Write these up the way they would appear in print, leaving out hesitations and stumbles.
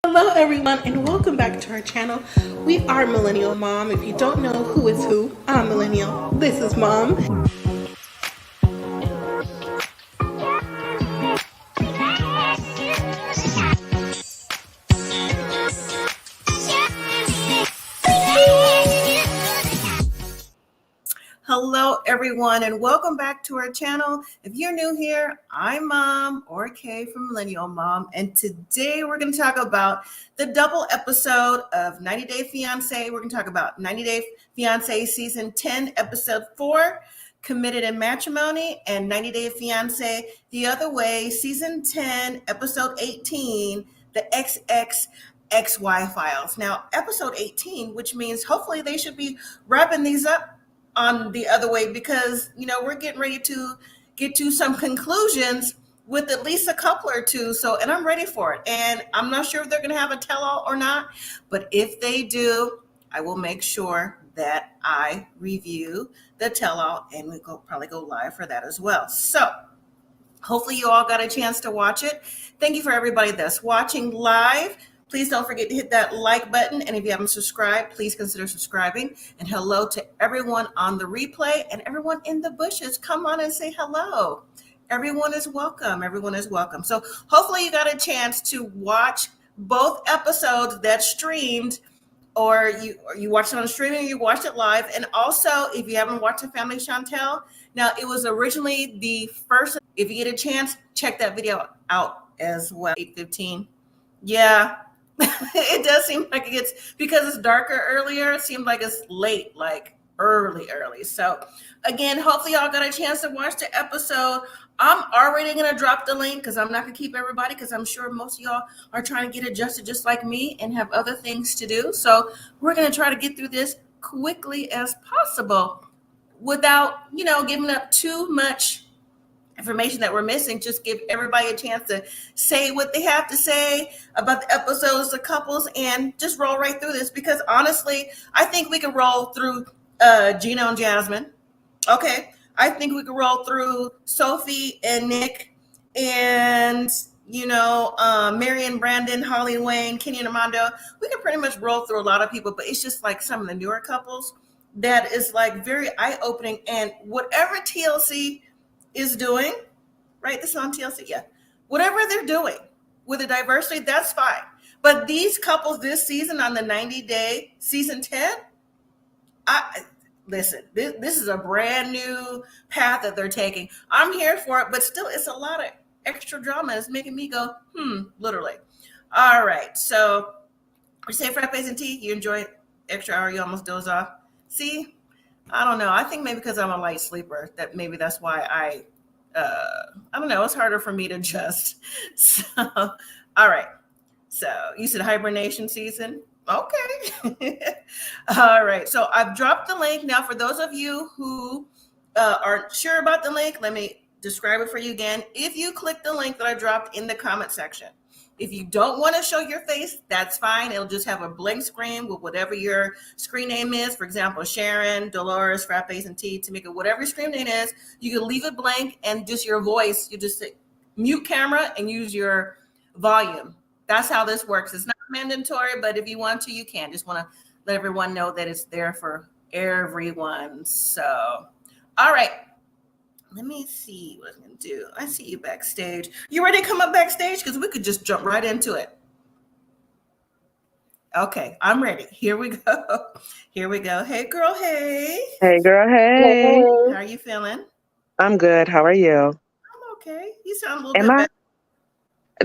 Hello everyone and welcome back to our channel. We are Millennial Mom. If you don't know who is who, I'm Millennial. This is Mom. Hello everyone and welcome back to our channel. If you're new here, I'm Mom or Kay from Millennial Mom, and today we're going to talk about the double episode of 90 Day Fiancé. We're going to talk about 90 Day Fiancé season 10 episode 4, Committed in Matrimony, and 90 Day Fiancé the other way, season 10 episode 18, the XXXY files. Now episode 18, which means hopefully they should be wrapping these up on the other way, because we're getting ready to get to some conclusions with at least a couple or two. So, and I'm ready for it. And I'm not sure if they're going to have a tell-all or not, but if they do, I will make sure that I review the tell-all, and we probably go live for that as well. So hopefully you all got a chance to watch it. Thank you for everybody that's watching live. Please don't forget to hit that like button. And if you haven't subscribed, please consider subscribing. And hello to everyone on the replay and everyone in the bushes. Come on and say hello. Everyone is welcome. Everyone is welcome. So hopefully you got a chance to watch both episodes that streamed, or you watched it on streaming, or you watched it live. And also, if you haven't watched The Family Chantel, now it was originally the first. If you get a chance, check that video out as well. 8:15. Yeah. It does seem like it gets, because it's darker earlier, it seems like it's late, like early. So again, hopefully y'all got a chance to watch the episode. I'm already going to drop the link because I'm not going to keep everybody, because I'm sure most of y'all are trying to get adjusted just like me and have other things to do. So we're going to try to get through this quickly as possible without, giving up too much information that we're missing. Just give everybody a chance to say what they have to say about the episodes, the couples, and just roll right through this, because honestly, I think we can roll through Gino and Jasmine. Okay. I think we can roll through Sophie and Nick, and Mary and Brandon, Holly and Wayne, Kenny and Armando. We can pretty much roll through a lot of people, but it's just like some of the newer couples that is like very eye-opening. And whatever TLC is doing, right? This is on TLC, yeah. Whatever they're doing with the diversity, that's fine. But these couples this season on the 90-day season 10, listen, this is a brand new path that they're taking. I'm here for it, but still, it's a lot of extra drama. It's making me go, literally. All right, so we say frappes and tea. You enjoy extra hour, you almost doze off. See? I don't know. I think maybe because I'm a light sleeper, that maybe that's why I don't know. It's harder for me to adjust. So, all right. So you said hibernation season. Okay. All right. So I've dropped the link. Now, for those of you who aren't sure about the link, let me describe it for you again. If you click the link that I dropped in the comment section, if you don't want to show your face, that's fine. It'll just have a blank screen with whatever your screen name is. For example, Sharon, Dolores, Frappes and Tea, Tamika, whatever your screen name is, you can leave it blank, and just your voice, you just say, mute camera and use your volume. That's how this works. It's not mandatory, but if you want to, you can. Just want to let everyone know that it's there for everyone. So, all right. Let me see what I'm going to do. I see you backstage. You ready to come up backstage? Because we could just jump right into it. Okay, I'm ready. Here we go. Here we go. Hey, girl. Hey. Hey, girl. Hey. How are you feeling? I'm good. How are you? I'm okay. You sound a little bit better.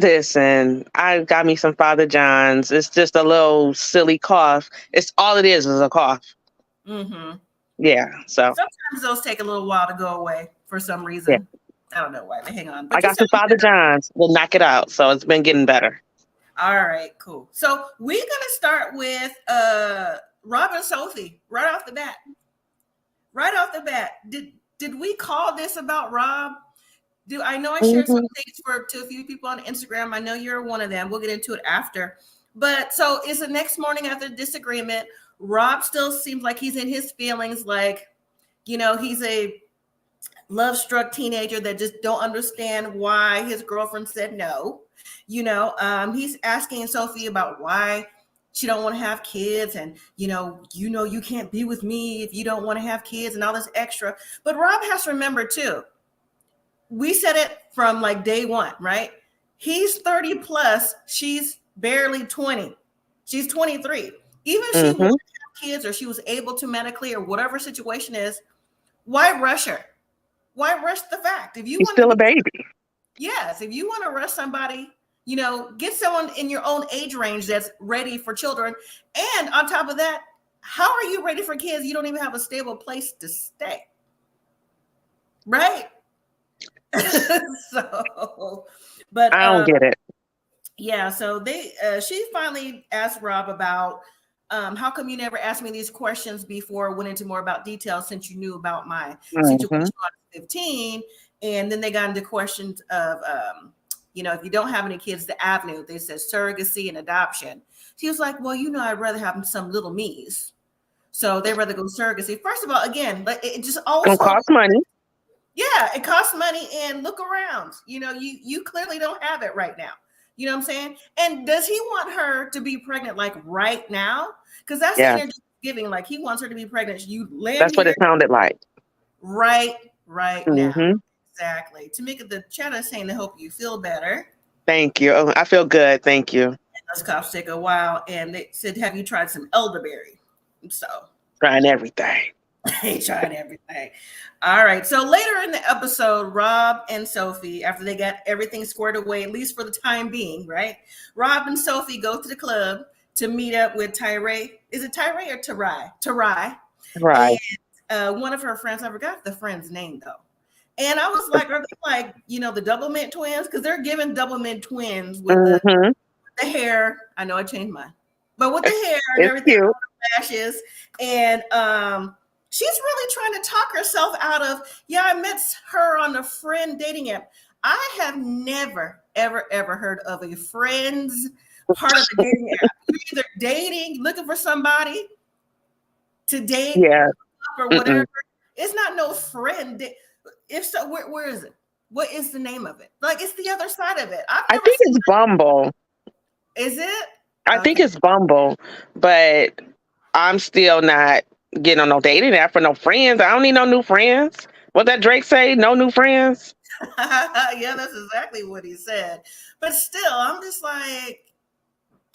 Listen, I got me some Father John's. It's just a little silly cough. It's all it is a cough. Mm-hmm. Yeah. So sometimes those take a little while to go away for some reason. Yeah. I don't know why. But hang on. But I got some Father John's. We'll knock it out. So it's been getting better. All right, cool. So we're gonna start with Rob and Sophie right off the bat. Right off the bat, did we call this about Rob? I know I shared some things to a few people on Instagram. I know you're one of them. We'll get into it after. But so is the next morning after the disagreement, Rob still seems like he's in his feelings, like, he's a love-struck teenager that just don't understand why his girlfriend said no. He's asking Sophie about why she don't want to have kids, and you can't be with me if you don't want to have kids and all this extra. But Rob has to remember too, we said it from like day one, right? He's 30 plus, she's barely 20. She's 23. Even if she wanted to have kids, or she was able to medically, or whatever situation is, why rush her? Why rush the fact? If you She's want still a baby. Yes, if you want to rush somebody, get someone in your own age range that's ready for children. And on top of that, how are you ready for kids? You don't even have a stable place to stay. Right? But I don't get it. Yeah, so she finally asked Rob about how come you never asked me these questions before, went into more about details since you knew about my situation when I was 15. And then they got into questions of, if you don't have any kids, the avenue. They said surrogacy and adoption. She was like, well, I'd rather have some little me's. So they'd rather go surrogacy. First of all, again, but it just always costs money. Yeah, it costs money. And look around. You clearly don't have it right now. You know what I'm saying? And does he want her to be pregnant like right now? Because that's the energy he's giving. Like he wants her to be pregnant. That's what it sounded like. Right now. Exactly. Tamika, the chat is saying to help you feel better. Thank you. I feel good. Thank you. And those cops take a while. And they said, have you tried some elderberry? So trying everything. They tried everything. All right. So later in the episode, Rob and Sophie, after they got everything squared away, at least for the time being, right? Rob and Sophie go to the club to meet up with Tyray. Is it Tyray or Tarai? Tarai. Right. And one of her friends, I forgot the friend's name though. And I was like, are they like, the double mint twins? Because they're giving double mint twins with the hair. I know I changed mine. But with the hair and everything, the lashes. And she's really trying to talk herself out of, I met her on a friend dating app. I have never, ever, ever heard of a friend's part of the dating app. You're either dating, looking for somebody to date or whatever. It's not no friend. If so, where is it? What is the name of it? Like, it's the other side of it. I think it's Bumble. Is it? I think it's Bumble, but I'm still not getting on no dating app for no friends. I don't need no new friends. What that Drake say? No new friends? Yeah, that's exactly what he said. But still, I'm just like,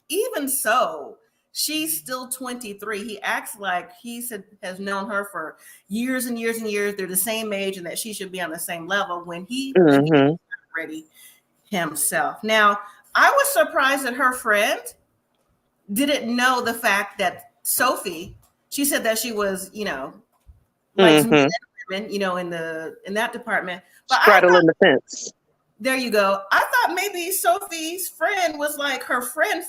even so, she's still 23. He acts like he has known her for years and years and years. They're the same age and that she should be on the same level when he's not ready himself. Now, I was surprised that her friend didn't know the fact that Sophie, she said that she was, like women, in that department. But straddling the fence. There you go. I thought maybe Sophie's friend was like her friend.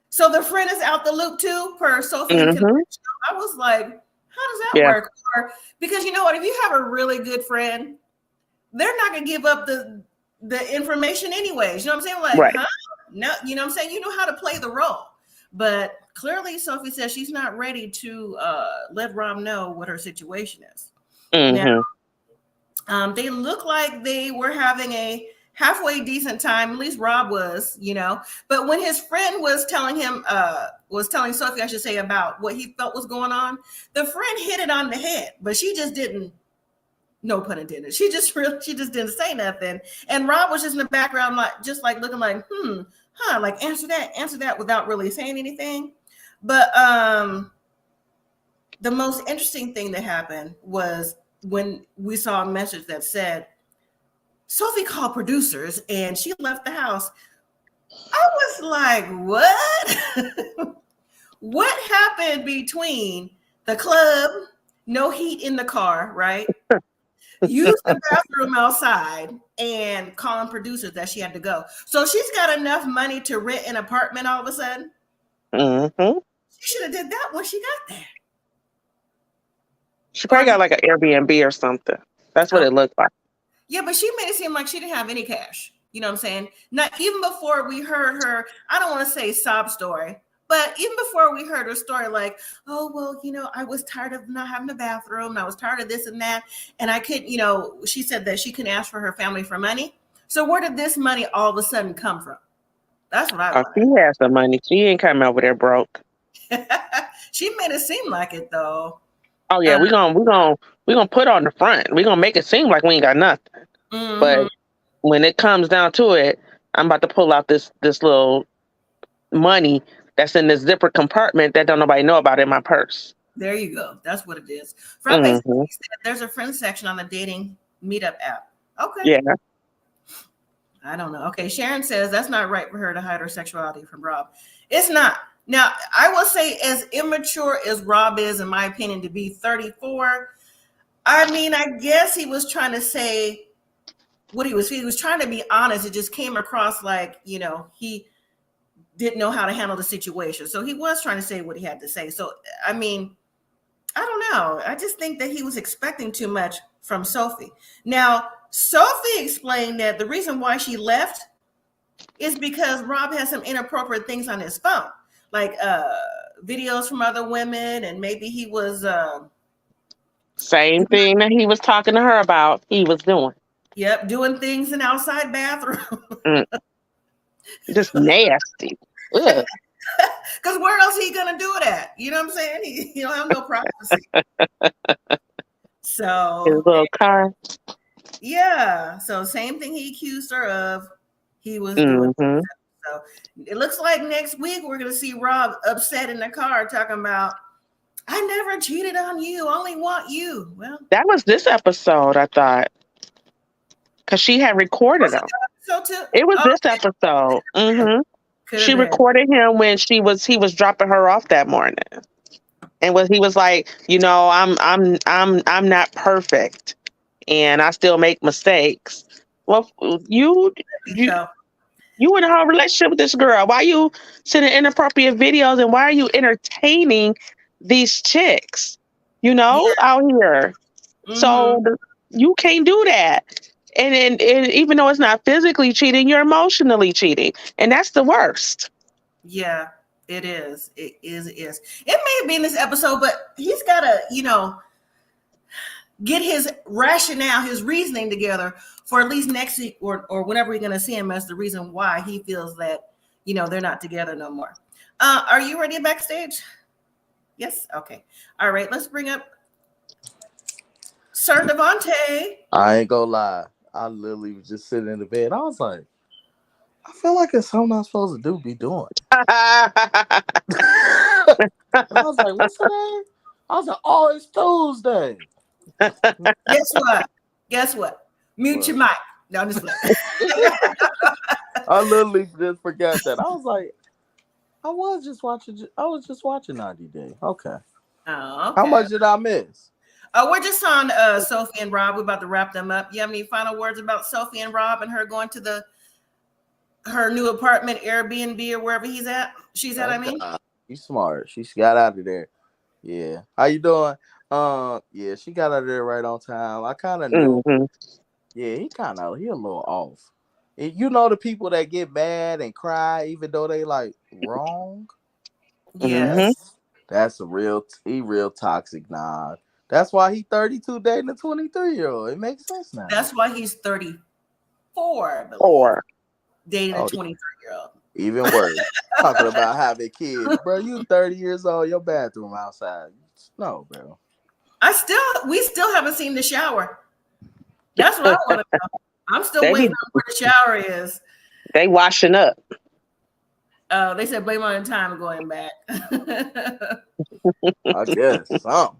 So the friend is out the loop too, per Sophie. I was like, how does that work? Or, because you know what, if you have a really good friend, they're not gonna give up the information anyways. You know what I'm saying? Like, no, you know what I'm saying? You know how to play the role. But clearly Sophie says she's not ready to let Rob know what her situation is. Now, they look like they were having a halfway decent time. At least Rob was, But when his friend was telling Sophie, I should say, about what he felt was going on, the friend hit it on the head, but she just didn't. No pun intended. She just didn't say nothing. And Rob was just in the background, like looking like, like answer that without really saying anything. But the most interesting thing that happened was when we saw a message that said, Sophie called producers and she left the house. I was like, what? What happened between the club, no heat in the car, right? Use the bathroom outside and calling producers that she had to go. So she's got enough money to rent an apartment all of a sudden. She should have did that when she got there. She probably got like an Airbnb or something. That's what it looked like. Yeah, but she made it seem like she didn't have any cash. You know what I'm saying? Not even before we heard her, I don't want to say sob story, but even before we heard her story, like, oh, well, I was tired of not having a bathroom. And I was tired of this and that. And I couldn't, she said that she couldn't ask for her family for money. So where did this money all of a sudden come from? That's what I Oh, she has some money. She ain't coming over there broke. She made it seem like it though. Oh yeah, we're gonna put on the front. We're gonna make it seem like we ain't got nothing. But when it comes down to it, I'm about to pull out this little money that's in this zipper compartment that don't nobody know about in my purse. There you go. That's what it is. Frappe said there's a friend section on the dating meetup app. Okay. Yeah. I don't know. Okay. Sharon says that's not right for her to hide her sexuality from Rob. It's not. Now, I will say, as immature as Rob is, in my opinion, to be 34, I mean, I guess he was trying to say what he was trying to be honest. It just came across like, you know, he didn't know how to handle the situation. So he was trying to say what he had to say. So, I mean, I don't know. I just think that he was expecting too much from Sophie. Now, Sophie explained that the reason why she left is because Rob has some inappropriate things on his phone, like videos from other women, and maybe he was same thing that he was talking to her about. He was doing. Yep, doing things in outside bathroom. Just nasty. Because where else he gonna do it at? You know what I'm saying? He don't have no privacy. So his little car. Yeah. So same thing he accused her of. He was doing. So it looks like next week we're gonna see Rob upset in the car talking about, I never cheated on you, only want you. Well, that was this episode, I thought. Because she had recorded him. It was this episode. She recorded him when he was dropping her off that morning. And he was like, you know, I'm not perfect and I still make mistakes. Well, you in a whole relationship with this girl. Why are you sending inappropriate videos and why are you entertaining these chicks, you know, out here? So you can't do that. And even though it's not physically cheating, you're emotionally cheating. And that's the worst. Yeah, it is. It is. It may be in this episode, but he's got to, you know, get his rationale, his reasoning together for at least next week or whenever we're going to see him as the reason why he feels that, you know, they're not together no more. Are you ready backstage? Yes. Okay. All right. Let's bring up Sir Devontae. I ain't gonna lie. I literally was just sitting in the bed. I was like, I feel like it's something I'm supposed to be doing. I was like, what's today? I was like, oh, it's Tuesday. Guess what? Mute your mic. No, I'm just I literally just forgot that. I was like, I was just watching 90 Day. Okay. Oh, okay. How much did I miss? We're just on Sophie and Rob. We're about to wrap them up. You have any final words about Sophie and Rob and her going to her new apartment, Airbnb, or wherever she's at? She's smart. She got out of there. Yeah. How you doing? Yeah, she got out of there right on time. I kind of knew. Yeah, he a little off. You know the people that get mad and cry even though they like wrong? Yes. That's he real toxic. Nah. That's why he 32 dating a 23-year-old. It makes sense now. That's why he's 34. Dating a 23-year-old. Even worse. Talking about having kids. Bro, you 30 years old, your bathroom outside. No, bro. We still haven't seen the shower. That's what I want to know. I'm still waiting on where the shower is. They washing up. They said blame on the time going back. I guess some.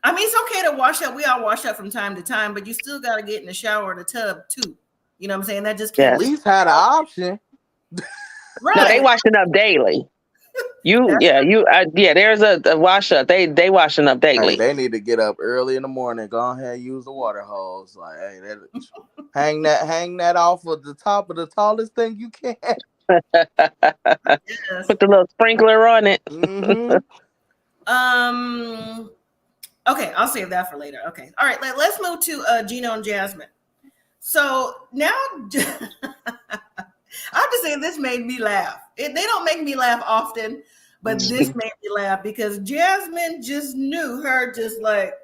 I mean, it's okay to wash up. We all wash up from time to time, but you still got to get in the shower or the tub too. You know what I'm saying? That just can't. At least had an option. Right. No, they washing up daily. There's a wash up. They washing up daily. Hey, they need to get up early in the morning. Go ahead and use the water hose. Like, hey, hang that off of the top of the tallest thing you can. Yes. Put the little sprinkler on it. Okay, I'll save that for later. Okay, all right. Let's move to Gino and Jasmine. So now, I'm just saying this made me laugh. They don't make me laugh often, but this made me laugh because Jasmine just knew her just like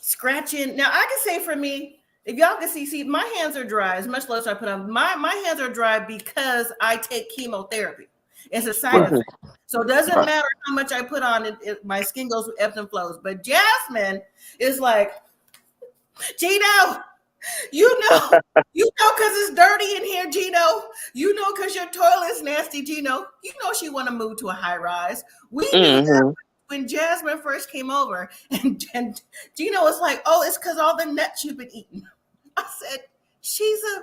scratching. Now I can say for me, If y'all can see, my hands are dry. As much love as I put on, my hands are dry because I take chemotherapy. It's a side effect. So it doesn't matter how much I put on it, my skin goes with ebbs and flows. But Jasmine is like, Gino, you know, because it's dirty in here, Gino. You know, because your toilet's nasty, Gino. You know she want to move to a high rise. We knew that when Jasmine first came over, and Gino was like, oh, it's because all the nuts you've been eating. I said, she's a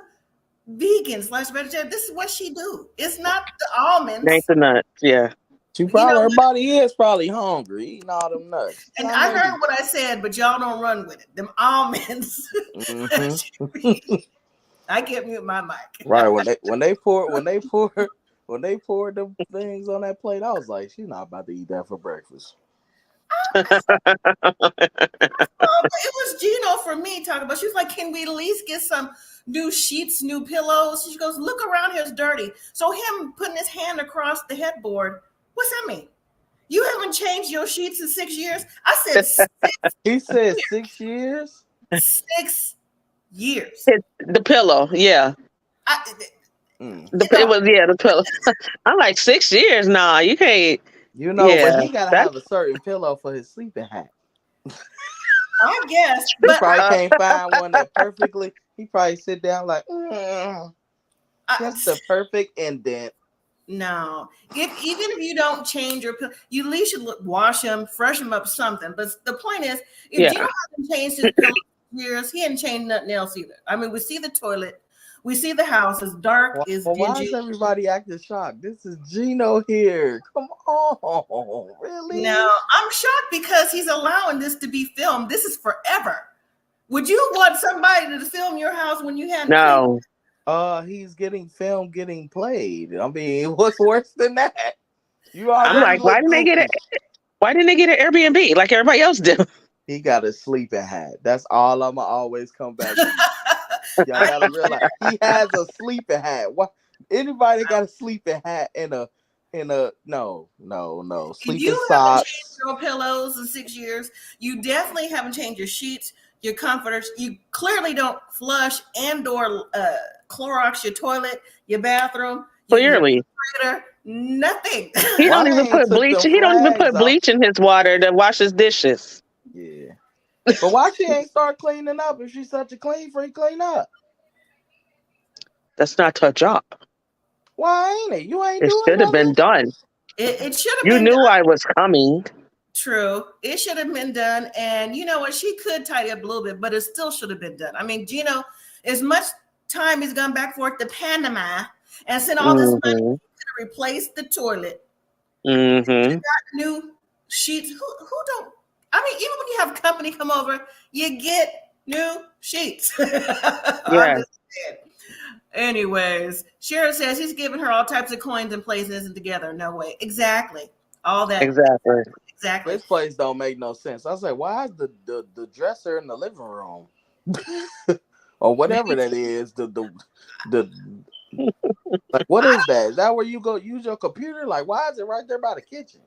vegan / vegetarian. This is what she do. It's not the almonds. Ain't the nuts, yeah. She probably, her body is probably hungry, eating all them nuts. And I heard what I said, but y'all don't run with it. Them almonds. I can't mute my mic. Right, when they pour the things on that plate, I was like, she's not about to eat that for breakfast. It was Gino for me talking about. She was like, can we at least get some new sheets, new pillows? She goes, look around here, it's dirty. So him putting his hand across the headboard, what's that mean? You haven't changed your sheets in 6 years? I said 6 He said 6 years? 6 years. The pillow, yeah. It was the pillow. I'm like 6 years. Nah, you can't. You know, but he gotta have a certain pillow for his sleeping hat. I guess. He probably can't find one that perfectly. He probably sit down like, just the perfect indent. No, even if you don't change your pillow, you at least should wash them, freshen them up, something. But the point is, if Gino hasn't changed his pillow in years, he hadn't changed nothing else either. I mean, we see the toilet, we see the house is dark, is dingy. Why is everybody acting shocked? This is Gino here. Come on, really? No, I'm shocked because he's allowing this to be filmed. This is forever. Would you want somebody to film your house when you had no? He's getting filmed, getting played. I mean, what's worse than that? I'm like, why didn't they get it? Why didn't they get an Airbnb like everybody else did? He got a sleeping hat. That's all I'ma always come back to. Y'all gotta realize he has a sleeping hat. What? Anybody got a sleeping hat and a no sleeping socks? Changed your pillows in 6 years. You definitely haven't changed your sheets, your comforters. You clearly don't flush and/or Clorox your toilet, your bathroom. Clearly, nothing. He don't even put bleach. He don't even put bleach in his water to wash his dishes. Yeah, but why she ain't start cleaning up if she's such a clean freak? Clean up. That's not her job. Why ain't it? You ain't doing it. It should have been done. It should have. You been knew done. I was coming. True. It should have been done. And you know what? She could tidy up a little bit, but it still should have been done. I mean, Gino, as much time he's gone back forth to Panama and sent all this money to replace the toilet. You got new sheets. Who don't? I mean, even when you have company come over, you get new sheets. Yes. Anyways, Sharon says he's giving her all types of coins and places isn't together. No way. Exactly. All that. Exactly. This place don't make no sense. I say, why is the dresser in the living room? Or whatever that is. Like, what is that? Is that where you go use your computer? Like, why is it right there by the kitchen?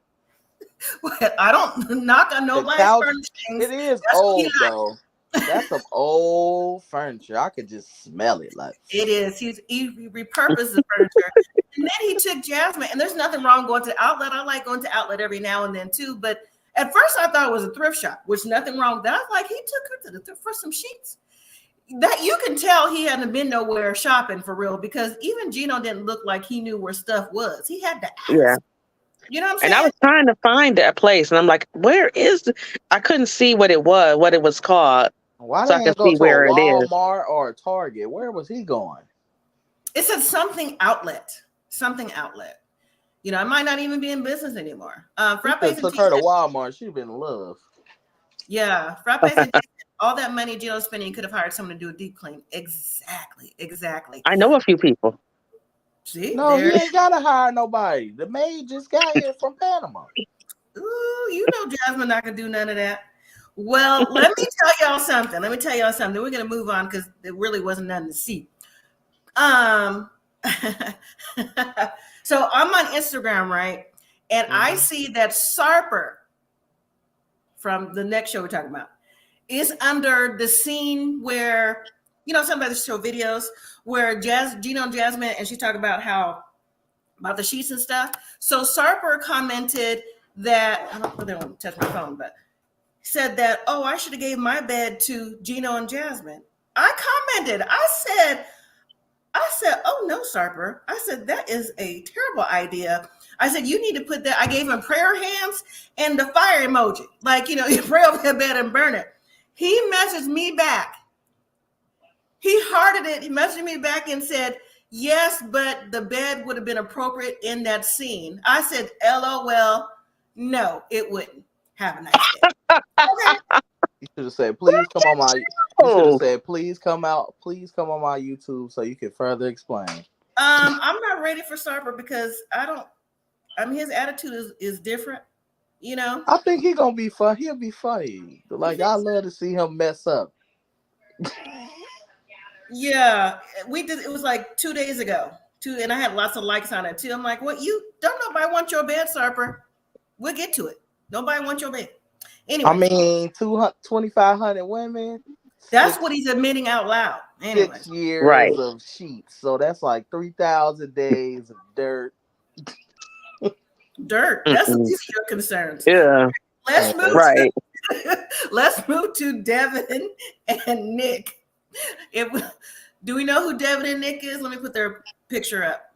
Well, I don't knock on nobody's furnishings. It is old though. That's some old furniture. I could just smell it. Like it is. He repurposed the furniture, and then he took Jasmine. And there's nothing wrong going to the outlet. I like going to outlet every now and then too. But at first, I thought it was a thrift shop, which nothing wrong with that. I was like, he took her to the thrift for some sheets. That you can tell he hadn't been nowhere shopping for real, because even Gino didn't look like he knew where stuff was. He had to ask. Yeah. You know what I'm saying? And I was trying to find that place, and I'm like, where is I couldn't see what it was called. Why so I could see where it is. Walmart or a Target? Where was he going? It said something outlet. You know, it might not even be in business anymore. Frappes took her to Walmart. She'd been in love. Yeah, Frappes and all that money Gino's spending, could have hired someone to do a deep clean. Exactly. I know a few people. See? No, you ain't gotta hire nobody. The maid just got here from Panama. Ooh, you know Jasmine not gonna do none of that. Well, let me tell y'all something. We're gonna move on because there really wasn't nothing to see. So I'm on Instagram, right? And I see that Sarper from the next show we're talking about is under the scene where somebody show videos where Gino and Jasmine, and she talked about about the sheets and stuff. So Sarper commented that, I don't touch my phone, but said that, oh, I should have gave my bed to Gino and Jasmine. I commented, I said, oh no, Sarper. I said, that is a terrible idea. I said, you need to put that. I gave him prayer hands and the fire emoji. Like, you pray over your bed and burn it. He messaged me back. He hearted it. He messaged me back and said, yes, but the bed would have been appropriate in that scene. I said, LOL. No, it wouldn't. Have a nice day. Okay. You should have said, please come on my. You should have said, please come on my YouTube so you can further explain. I'm not ready for Sarper because his attitude is different, I think he's gonna be fun. He'll be funny. Like, I love to see him mess up. Yeah, we did. It was like 2 days ago, and I had lots of likes on it too. I'm like, what? You don't nobody want your bed, Sarper. We'll get to it. Nobody wants your bed. Anyway, I mean, 2,500 women. That's what he's admitting out loud. Anyway. 6 years of sheets, so that's like 3,000 days of dirt. Dirt. That's your concerns. Yeah. Let's move. Right. Let's move to Devin and Nick. Do we know who Devin and Nick is? Let me put their picture up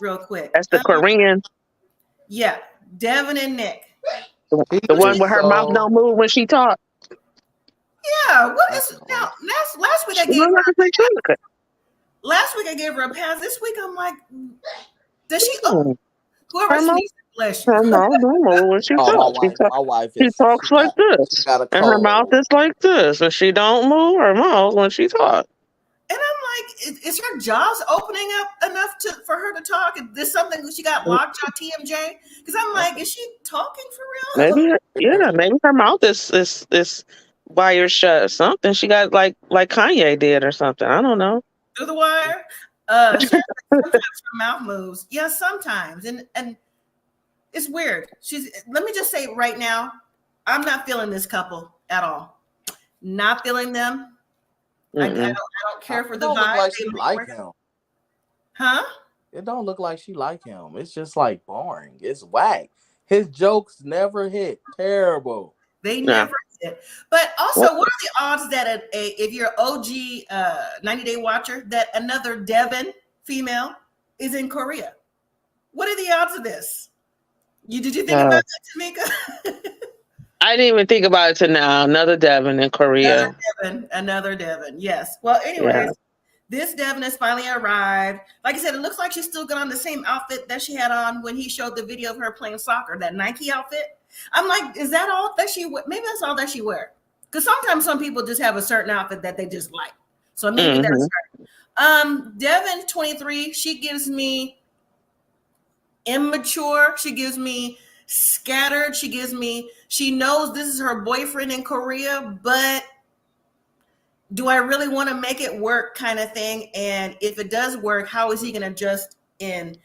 real quick. That's the Korean. Yeah, Devin and Nick. The one where her mouth don't move when she talks. Yeah. What is now? Last week I gave her a pass. This week I'm like, does she? Whoever sneezes, bless you. Her mouth don't move when she talks. My wife she talks like this, and her mouth is like this, and she don't move her mouth when she talks. And I'm like, is her jaws opening up enough for her to talk? Is this something that she got locked on TMJ? Because I'm like, is she talking for real? Maybe her mouth is wire shut or something. She got like Kanye did or something. I don't know. Through the wire? Sometimes her mouth moves. Yeah, sometimes. And it's weird. Let me just say right now, I'm not feeling this couple at all. Not feeling them. I don't care for the vibe. Look like she like him. Huh? It don't look like she like him. It's just like boring. It's whack. His jokes never hit. Terrible. They never hit. But also, what are the odds that if you're OG 90 Day watcher, that another Devin female is in Korea? What are the odds of this? Did you think about that, Tamika? I didn't even think about it till now. Another Devin in Korea. Another Devin. Yes. Well, anyways, this Devin has finally arrived. Like I said, it looks like she's still got on the same outfit that she had on when he showed the video of her playing soccer, that Nike outfit. I'm like, is that all that she wear? Maybe that's all that she wear. Because sometimes some people just have a certain outfit that they just like. So maybe that's her. Devin, 23, she gives me immature. She gives me scattered. She knows this is her boyfriend in Korea, but do I really want to make it work kind of thing? And if it does work, how is he going to adjust in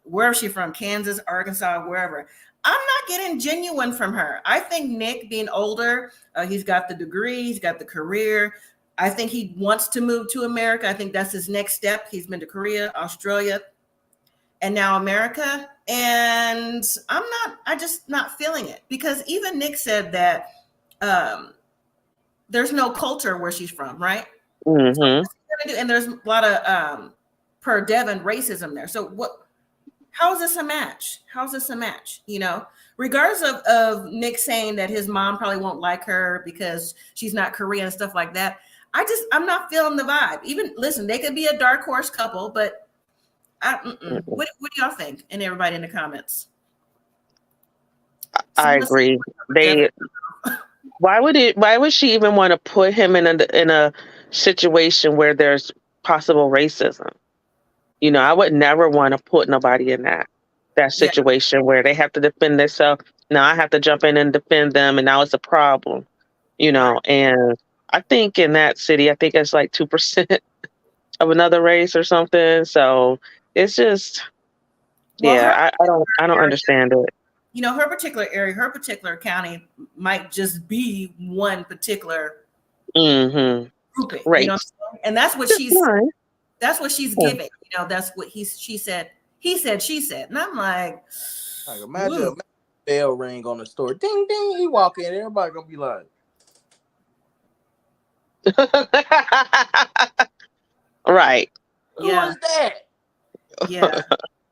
where is she from? Kansas, Arkansas, wherever. I'm not getting genuine from her. I think Nick, being older, he's got the degree, he's got the career. I think he wants to move to America. I think that's his next step. He's been to Korea, Australia, and now America. And I'm just not feeling it, because even Nick said that there's no culture where she's from, right? Mm-hmm. And there's a lot of per Devin racism there. So how is this a match? How's this a match? Regardless of Nick saying that his mom probably won't like her because she's not Korean and stuff like that. I'm not feeling the vibe. Even listen, they could be a dark horse couple, but what do y'all think? And everybody in the comments. I agree. Why would she even want to put him in a situation where there's possible racism? I would never want to put nobody in that situation where they have to defend themselves. Now I have to jump in and defend them, and now it's a problem. And I think in that city, I think it's like 2% of another race or something. So it's just, I don't understand it. Her particular area, her particular county might just be one particular grouping, right. you know, and that's what she's giving. You know, that's what she said. He said, she said, and I'm like imagine a bell ring on the store, ding ding. He walk in, everybody gonna be like, right. Who is that? Yeah.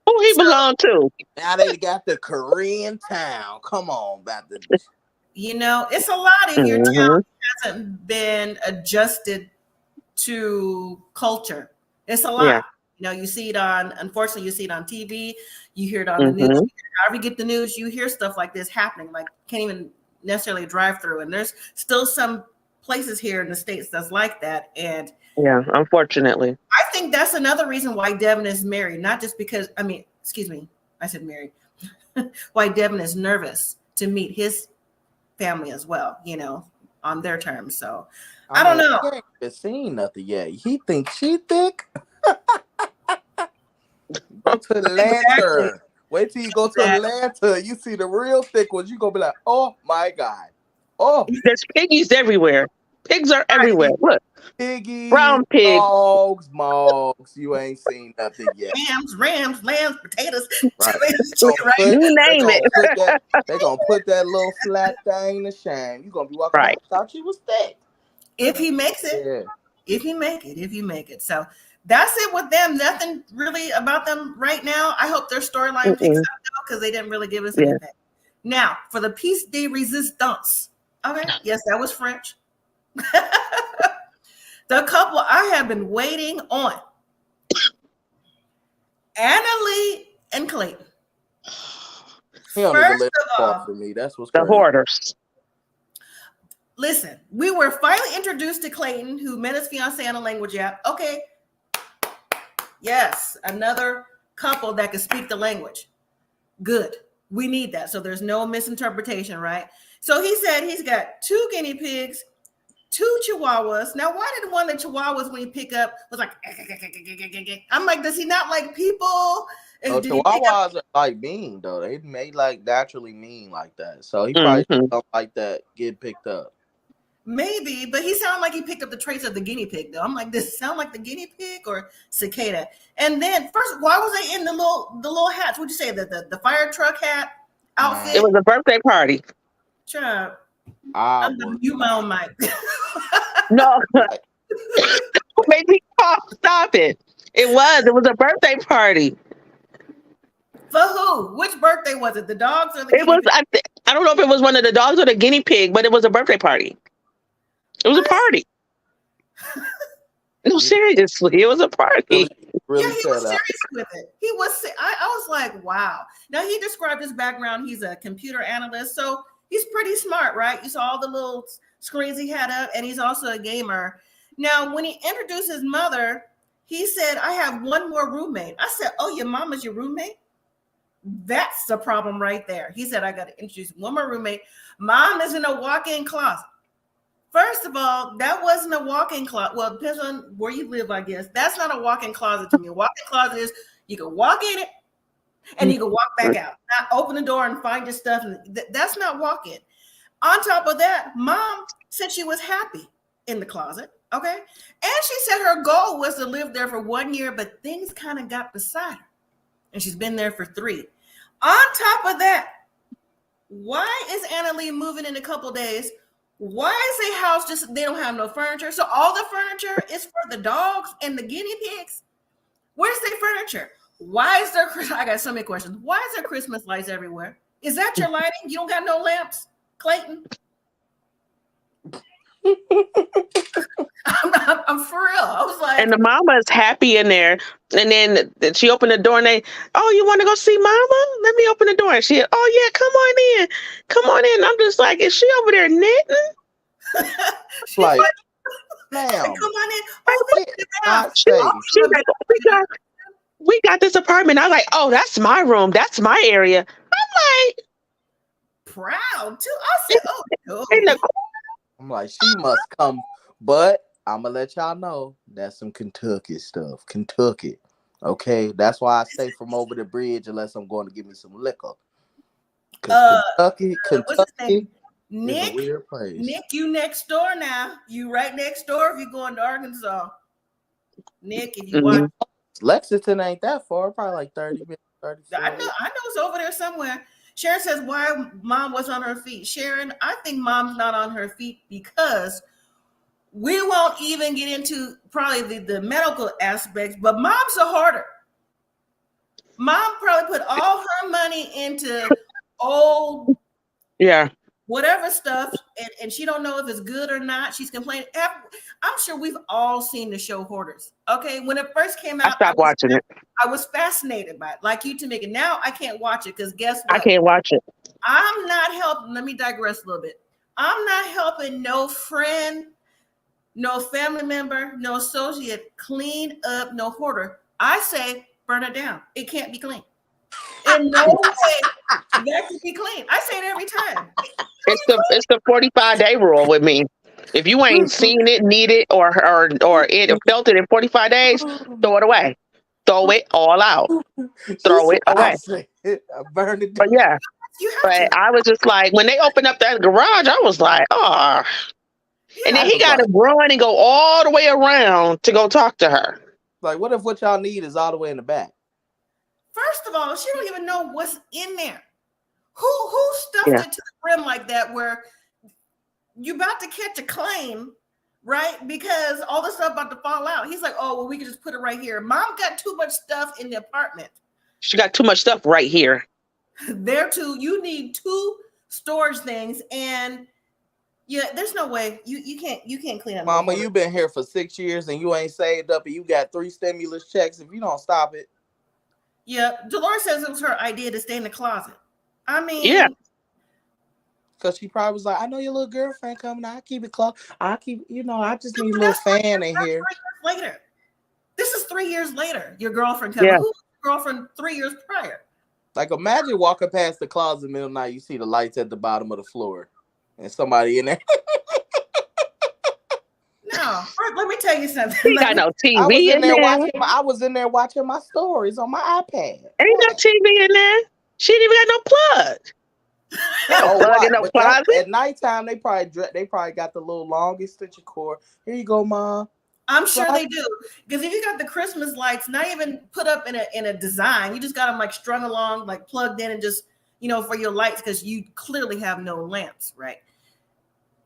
Who he belong to? Now they got the Korean town. Come on, about the. You know, it's a lot if your town hasn't been adjusted to culture. It's a lot. Yeah. You know, you see it unfortunately, you see it on TV, you hear it on the news. However you get the news, you hear stuff like this happening, like can't even necessarily drive through. And there's still some places here in the States that's like that. And yeah, unfortunately. I think that's another reason why Devin is married, not just because, excuse me, I said married. Why Devin is nervous to meet his family as well, you know, on their terms. So I don't know. He ain't even seen nothing yet. He thinks she thick. Go to Atlanta. Wait till you go to Atlanta. You see the real thick ones. You gonna be like, oh my God. Oh, there's piggies everywhere. Pigs are everywhere. Look. Piggies, brown pig, dogs, mogs. You ain't seen nothing yet. Rams, lambs, potatoes. Right. You name it. They're gonna put that little flat thing to shame. You're gonna be walking around, thought she was thick. If he makes it. Yeah. If you make it. So that's it with them. Nothing really about them right now. I hope their storyline picks up because they didn't really give us anything. Now, for the piece de resistance. Okay. Yes, that was French. The couple I have been waiting on. Anali and Clayton. First of all, for me, that's what's the hoarders. Listen, we were finally introduced to Clayton, who met his fiancé on a language app. Okay. Yes, another couple that can speak the language. Good. We need that. So there's no misinterpretation, right? So he said he's got 2 guinea pigs, 2 chihuahuas. Now, why did one of the chihuahuas, when he pick up, was like, I'm like, does he not like people? Oh, chihuahuas are like mean, though. They made like naturally mean like that. So he probably don't like that get picked up. Maybe, but he sounded like he picked up the traits of the guinea pig, though. I'm like, does it sound like the guinea pig or cicada? And then first, why was they in the little hats? What'd you say? The fire truck hat outfit? It was a birthday party. Sure. I'm gonna mute my own mic. No. Make me cough. Stop it. It was a birthday party. For who? Which birthday was it? The dogs or the guinea pig? I don't know if it was one of the dogs or the guinea pig, but it was a birthday party. It was a party. No, seriously, it was a party. Really he was serious with it. He was. I was like, wow. Now he described his background. He's a computer analyst, so he's pretty smart, right? You saw all the little screens he had up, and he's also a gamer. Now, when he introduced his mother, he said, "I have one more roommate." I said, "Oh, your mama's your roommate?" That's the problem right there. He said, "I got to introduce one more roommate. Mom is in a walk-in closet." First of all, that wasn't a walk-in closet. Well, it depends on where you live, I guess. That's not a walk-in closet to me. A walk-in closet is you can walk in it and you can walk back out. Not open the door and find your stuff. That's not walk-in. On top of that, Mom said she was happy in the closet, okay? And she said her goal was to live there for 1 year, but things kind of got beside her. And she's been there for 3. On top of that, why is Anali moving in a couple days? Why is their house just, they don't have no furniture? So all the furniture is for the dogs and the guinea pigs? Where's their furniture? Why is there, I got so many questions. Why is there Christmas lights everywhere? Is that your lighting? You don't got no lamps, Clayton? I'm for real. I was like, and the mama is happy in there. And then she opened the door and oh, you want to go see mama? Let me open the door. And she, oh yeah, come on in. I'm just like, is she over there knitting? Like, ma'am, come on in. We got this apartment. I was like, oh, that's my room. That's my area. I'm like, proud too. I said, oh no. In the I'm like, she must come, but I'm gonna let y'all know that's some Kentucky stuff. Kentucky, okay? That's why I stay from over the bridge unless I'm going to give me some liquor. Kentucky. Nick, a weird place. Nick, you next door now. You right next door if you're going to Arkansas. Nick, if you watch. Lexington ain't that far, probably like 30 minutes. 30 I know it's over there somewhere. Sharon says, why mom was on her feet. Sharon, I think mom's not on her feet because we won't even get into probably the medical aspects, but mom's a hoarder. Mom probably put all her money into old whatever stuff, and she don't know if it's good or not. She's complaining. I'm sure we've all seen the show Hoarders. Okay, when it first came out, I stopped watching it. I was fascinated by it, like you, Tamika. Now I can't watch it because guess what? I can't watch it. I'm not helping. Let me digress a little bit. I'm not helping no friend, no family member, no associate clean up no hoarder. I say burn it down. It can't be clean. In no way that can be clean. I say it every time. It's the 45-day rule with me. If you ain't seen it, need it, or it felt it in 45 days, throw it away. Throw it all out. Throw it away. I burned it But down. yeah. But I was just like, when they opened up that garage, I was like, oh. And then he got to run and go all the way around to go talk to her. Like, what if what y'all need is all the way in the back? First of all, she don't even know what's in there. Who stuffed it to the brim like that where you about to catch a claim, right? Because all the stuff about to fall out. He's like, oh, well, we can just put it right here. Mom got too much stuff in the apartment. She got too much stuff right here. There too, you need 2 storage things, and there's no way you can't clean up. Mama, you've been here for 6 years and you ain't saved up, and you got 3 stimulus checks. If you don't stop it. Yeah, Dolores says it was her idea to stay in the closet. I mean, because she probably was like, I know your little girlfriend coming. I keep it close. I just need a little fan in here. 3 years later. This is 3 years later. Your girlfriend coming. Who was your girlfriend 3 years prior? Like, imagine walking past the closet middle of the night. You see the lights at the bottom of the floor, and somebody in there. No, let me tell you something. He got no TV I was in there watching my stories on my iPad. Ain't no TV in there. She didn't even got no plug. Plug in no closet. At nighttime, they probably got the little long extension cord. Here you go, Mom. I'm sure they do, because if you got the Christmas lights, not even put up in a design, you just got them like strung along, like plugged in, and just for your lights, because you clearly have no lamps, right?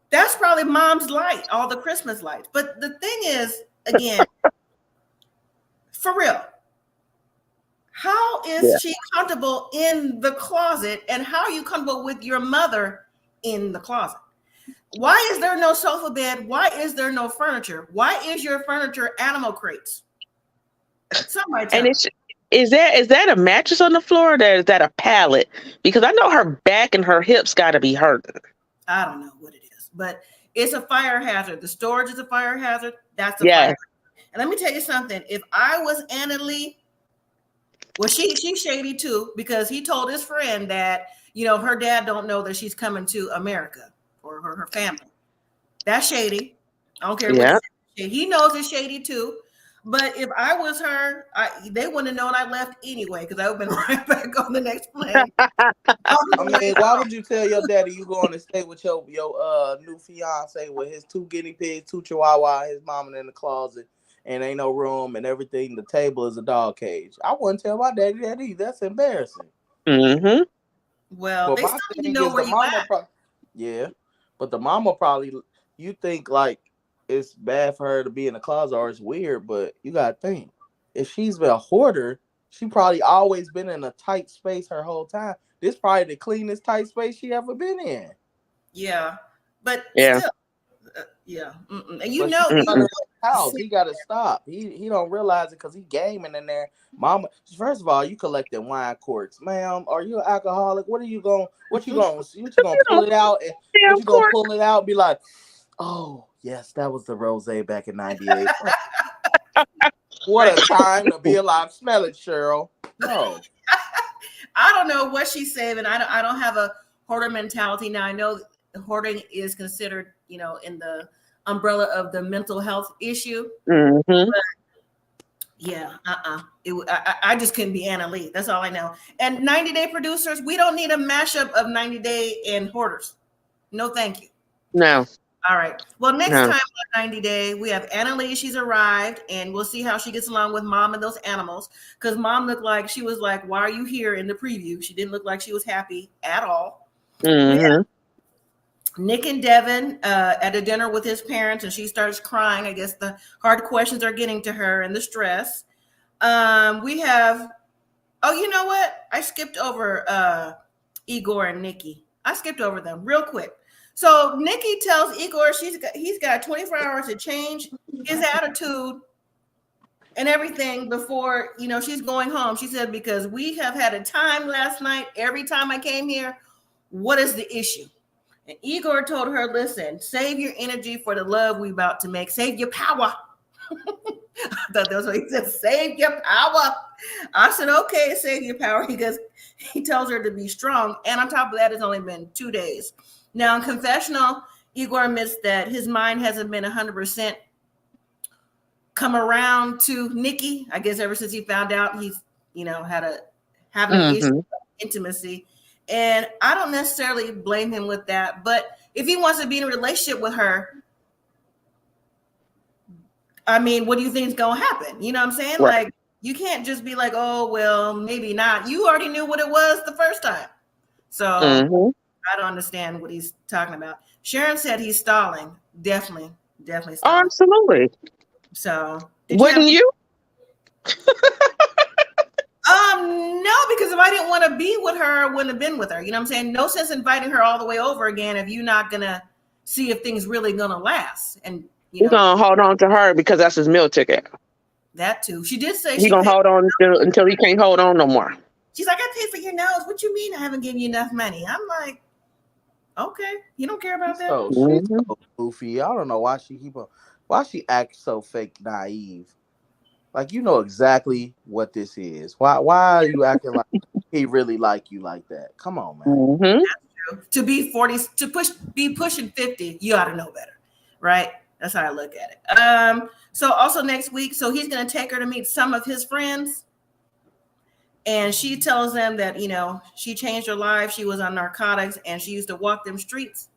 That's probably Mom's light, all the Christmas lights. But the thing is, again, for real, how is she comfortable in the closet, and how are you comfortable with your mother in the closet? Why is there no sofa bed? Why is there no furniture? Why is your furniture animal crates? Somebody tell me. Is that a mattress on the floor, or is that a pallet? Because I know her back and her hips got to be hurting. I don't know what it is, but it's a fire hazard. The storage is a fire hazard. That's a fire hazard. And let me tell you something. If I was Anali, well, she's shady too, because he told his friend that, her dad don't know that she's coming to America, or her family. That's shady. I don't care what he knows it's shady too. But if I was her, they wouldn't have known I left anyway, because I would have been right back on the next plane. I mean, why would you tell your daddy you going to stay with your new fiance with his 2 guinea pigs, 2 chihuahua, his mama in the closet, and ain't no room and everything? The table is a dog cage. I wouldn't tell my daddy that either. That's embarrassing. Mm-hmm. Well, they still need to know where you at. But the mama probably, you think like it's bad for her to be in the closet or it's weird, but you gotta think, if she's been a hoarder, she probably always been in a tight space her whole time. This probably the cleanest tight space she ever been in. Yeah, but still, and he gotta stop. He don't realize it because he gaming in there. Mama, first of all, you collecting wine corks, ma'am. Are you an alcoholic? What you gonna pull it out, and what you gonna pull it out and be like, oh yes, that was the rosé back in '98. What a time to be alive. Smell it, Cheryl. No. I don't know what she's saving. I don't have a hoarder mentality. Now I know hoarding is considered, in the umbrella of the mental health issue. Mm-hmm. But I just couldn't be Anali. That's all I know. And 90 Day producers, we don't need a mashup of 90 Day and hoarders. No, thank you. No. All right. Well, next time on 90 Day, we have Anali. She's arrived, and we'll see how she gets along with Mom and those animals. Because Mom looked like she was like, "Why are you here?" in the preview. She didn't look like she was happy at all. Mm-hmm. Nick and Devin at a dinner with his parents, and she starts crying. I guess the hard questions are getting to her and the stress. We have, oh, you know what? I skipped over Igor and Nikki. I skipped over them real quick. So Nikki tells Igor he's got 24 hours to change his attitude and everything before, she's going home. She said, because we have had a time last night. Every time I came here, what is the issue? And Igor told her, listen, save your energy for the love we about to make. Save your power. I thought that's what he said. Save your power. I said, okay, save your power. He tells her to be strong. And on top of that, it's only been 2 days. Now, in confessional, Igor admits that his mind hasn't been 100% come around to Nikki. I guess ever since he found out he's, having an issue with intimacy. And I don't necessarily blame him with that. But if he wants to be in a relationship with her, I mean, what do you think is going to happen? You know what I'm saying? Right. Like, you can't just be like, oh, well, maybe not. You already knew what it was the first time. So I don't understand what he's talking about. Sharon said he's stalling. Definitely stalling. Oh, absolutely. So wouldn't you? No, because if I didn't want to be with her, I wouldn't have been with her. You know what I'm saying? No sense inviting her all the way over again if you're not gonna see if things really gonna last. And He's gonna hold on to her because that's his meal ticket. That too. She did say he's gonna hold on until he can't hold on no more. She's like, I paid for your nose. What you mean I haven't given you enough money? I'm like, okay, you don't care about that. So she's so goofy. I don't know why she acts so fake naive. Like, you know exactly what this is. Why are you acting like he really like you like that? Come on, man. That's true. To be 40, be pushing 50, you ought to know better, right? That's how I look at it. So also next week, so he's going to take her to meet some of his friends. And she tells them that, she changed her life. She was on narcotics and she used to walk them streets.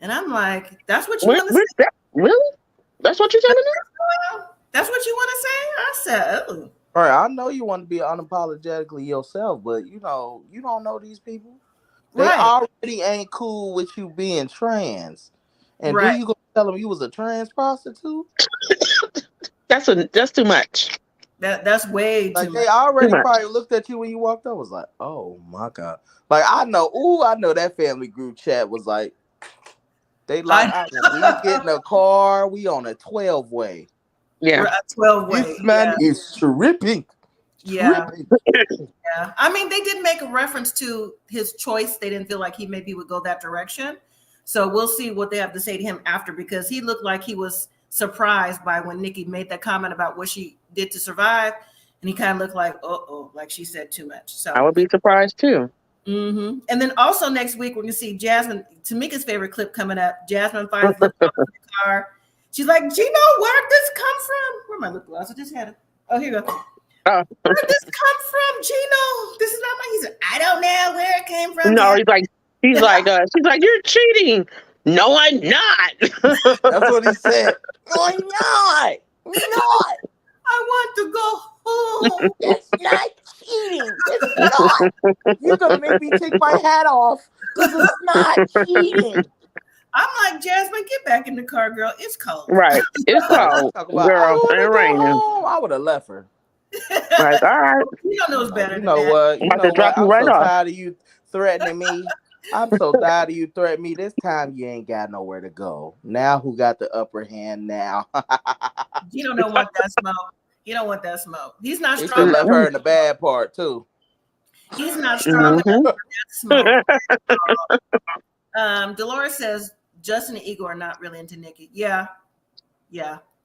And I'm like, that's what you want to say? Really? That's what you're telling me? That's what you want to say? I said, oh. All right, I know you want to be unapologetically yourself, but you don't know these people. They already ain't cool with you being trans. And then you gonna tell them you was a trans prostitute? That's too much. That's way too much. They already probably looked at you when you walked up. Was like, oh my God. Like, I know that family group chat was like, they like, we get in a car, we on a 12-way. Yeah. A 12-way. This man is tripping. Yeah. Yeah. I mean, they did make a reference to his choice. They didn't feel like he maybe would go that direction. So we'll see what they have to say to him after, because he looked like he was surprised by when Nikki made that comment about what she did to survive. And he kind of looked like, like she said too much. So I would be surprised too. And then also next week, we're going to see Jasmine, Tamika's favorite clip coming up. Jasmine finds lip gloss in the car. She's like, Gino, where'd this come from? Where'd my lip gloss? I just had it. Oh, here you go. Where'd this come from, Gino? This is not mine. He said, I don't know where it came from. No, she's like, you're cheating. No, I'm not. That's what he said. No, I'm not. Not. I want to go home. It's not cheating. It's not. You're going to make me take my hat off because it's not cheating. I'm like, Jasmine, get back in the car, girl. It's cold. Right. It's cold, girl. And raining. I would have left her. Like, all right. You don't know better. You know what? I'm about to drop you right off. Tired of you threatening me. I'm so tired of you threatening me. This time you ain't got nowhere to go. Now who got the upper hand now? You don't want that smoke. You don't want that smoke. He's not He strong. should left her in the bad part too. He's not strong enough for that smoke. Dolores says Justin and Igor are not really into Nikki. Yeah.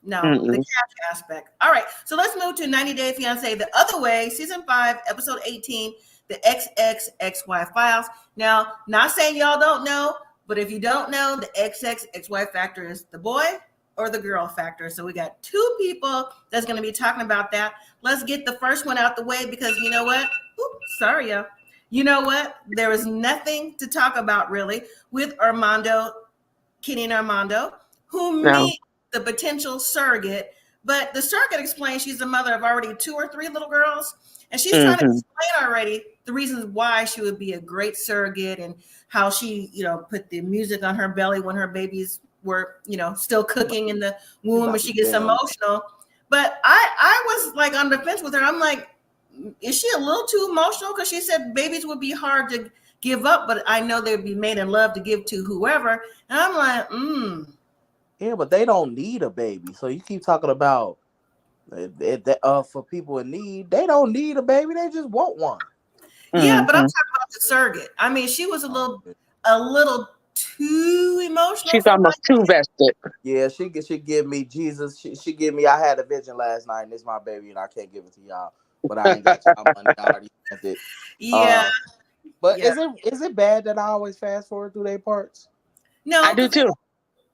No, the cash aspect. All right, so let's move to 90 Day Fiancé the other way, season 5, episode 18, the XXXY files. Now, not saying y'all don't know, but if you don't know, the XXXY factor is the boy or the girl factor. So we got 2 people that's going to be talking about that. Let's get the first one out the way because you know what? Oops, sorry, y'all. You know what? There is nothing to talk about really with Armando, Kenny and Armando, who meet the potential surrogate. But the surrogate explains she's the mother of already 2 or 3 little girls. And she's trying to explain already the reasons why she would be a great surrogate and how she, put the music on her belly when her babies were, still cooking in the womb and she gets emotional. But I was like on the fence with her. I'm like, is she a little too emotional? Because she said babies would be hard to give up, but I know they'd be made in love to give to whoever. And I'm like, Yeah, but they don't need a baby. So you keep talking about for people in need. They don't need a baby. They just want one. Yeah, but I'm talking about the surrogate. I mean, she was a little too emotional. She's almost too vested. Yeah, she give me Jesus. She give me. I had a vision last night, and it's my baby, and I can't give it to y'all. But I ain't got y'all money. I already spent it. Yeah. But is it bad that I always fast forward through their parts? No, I do too.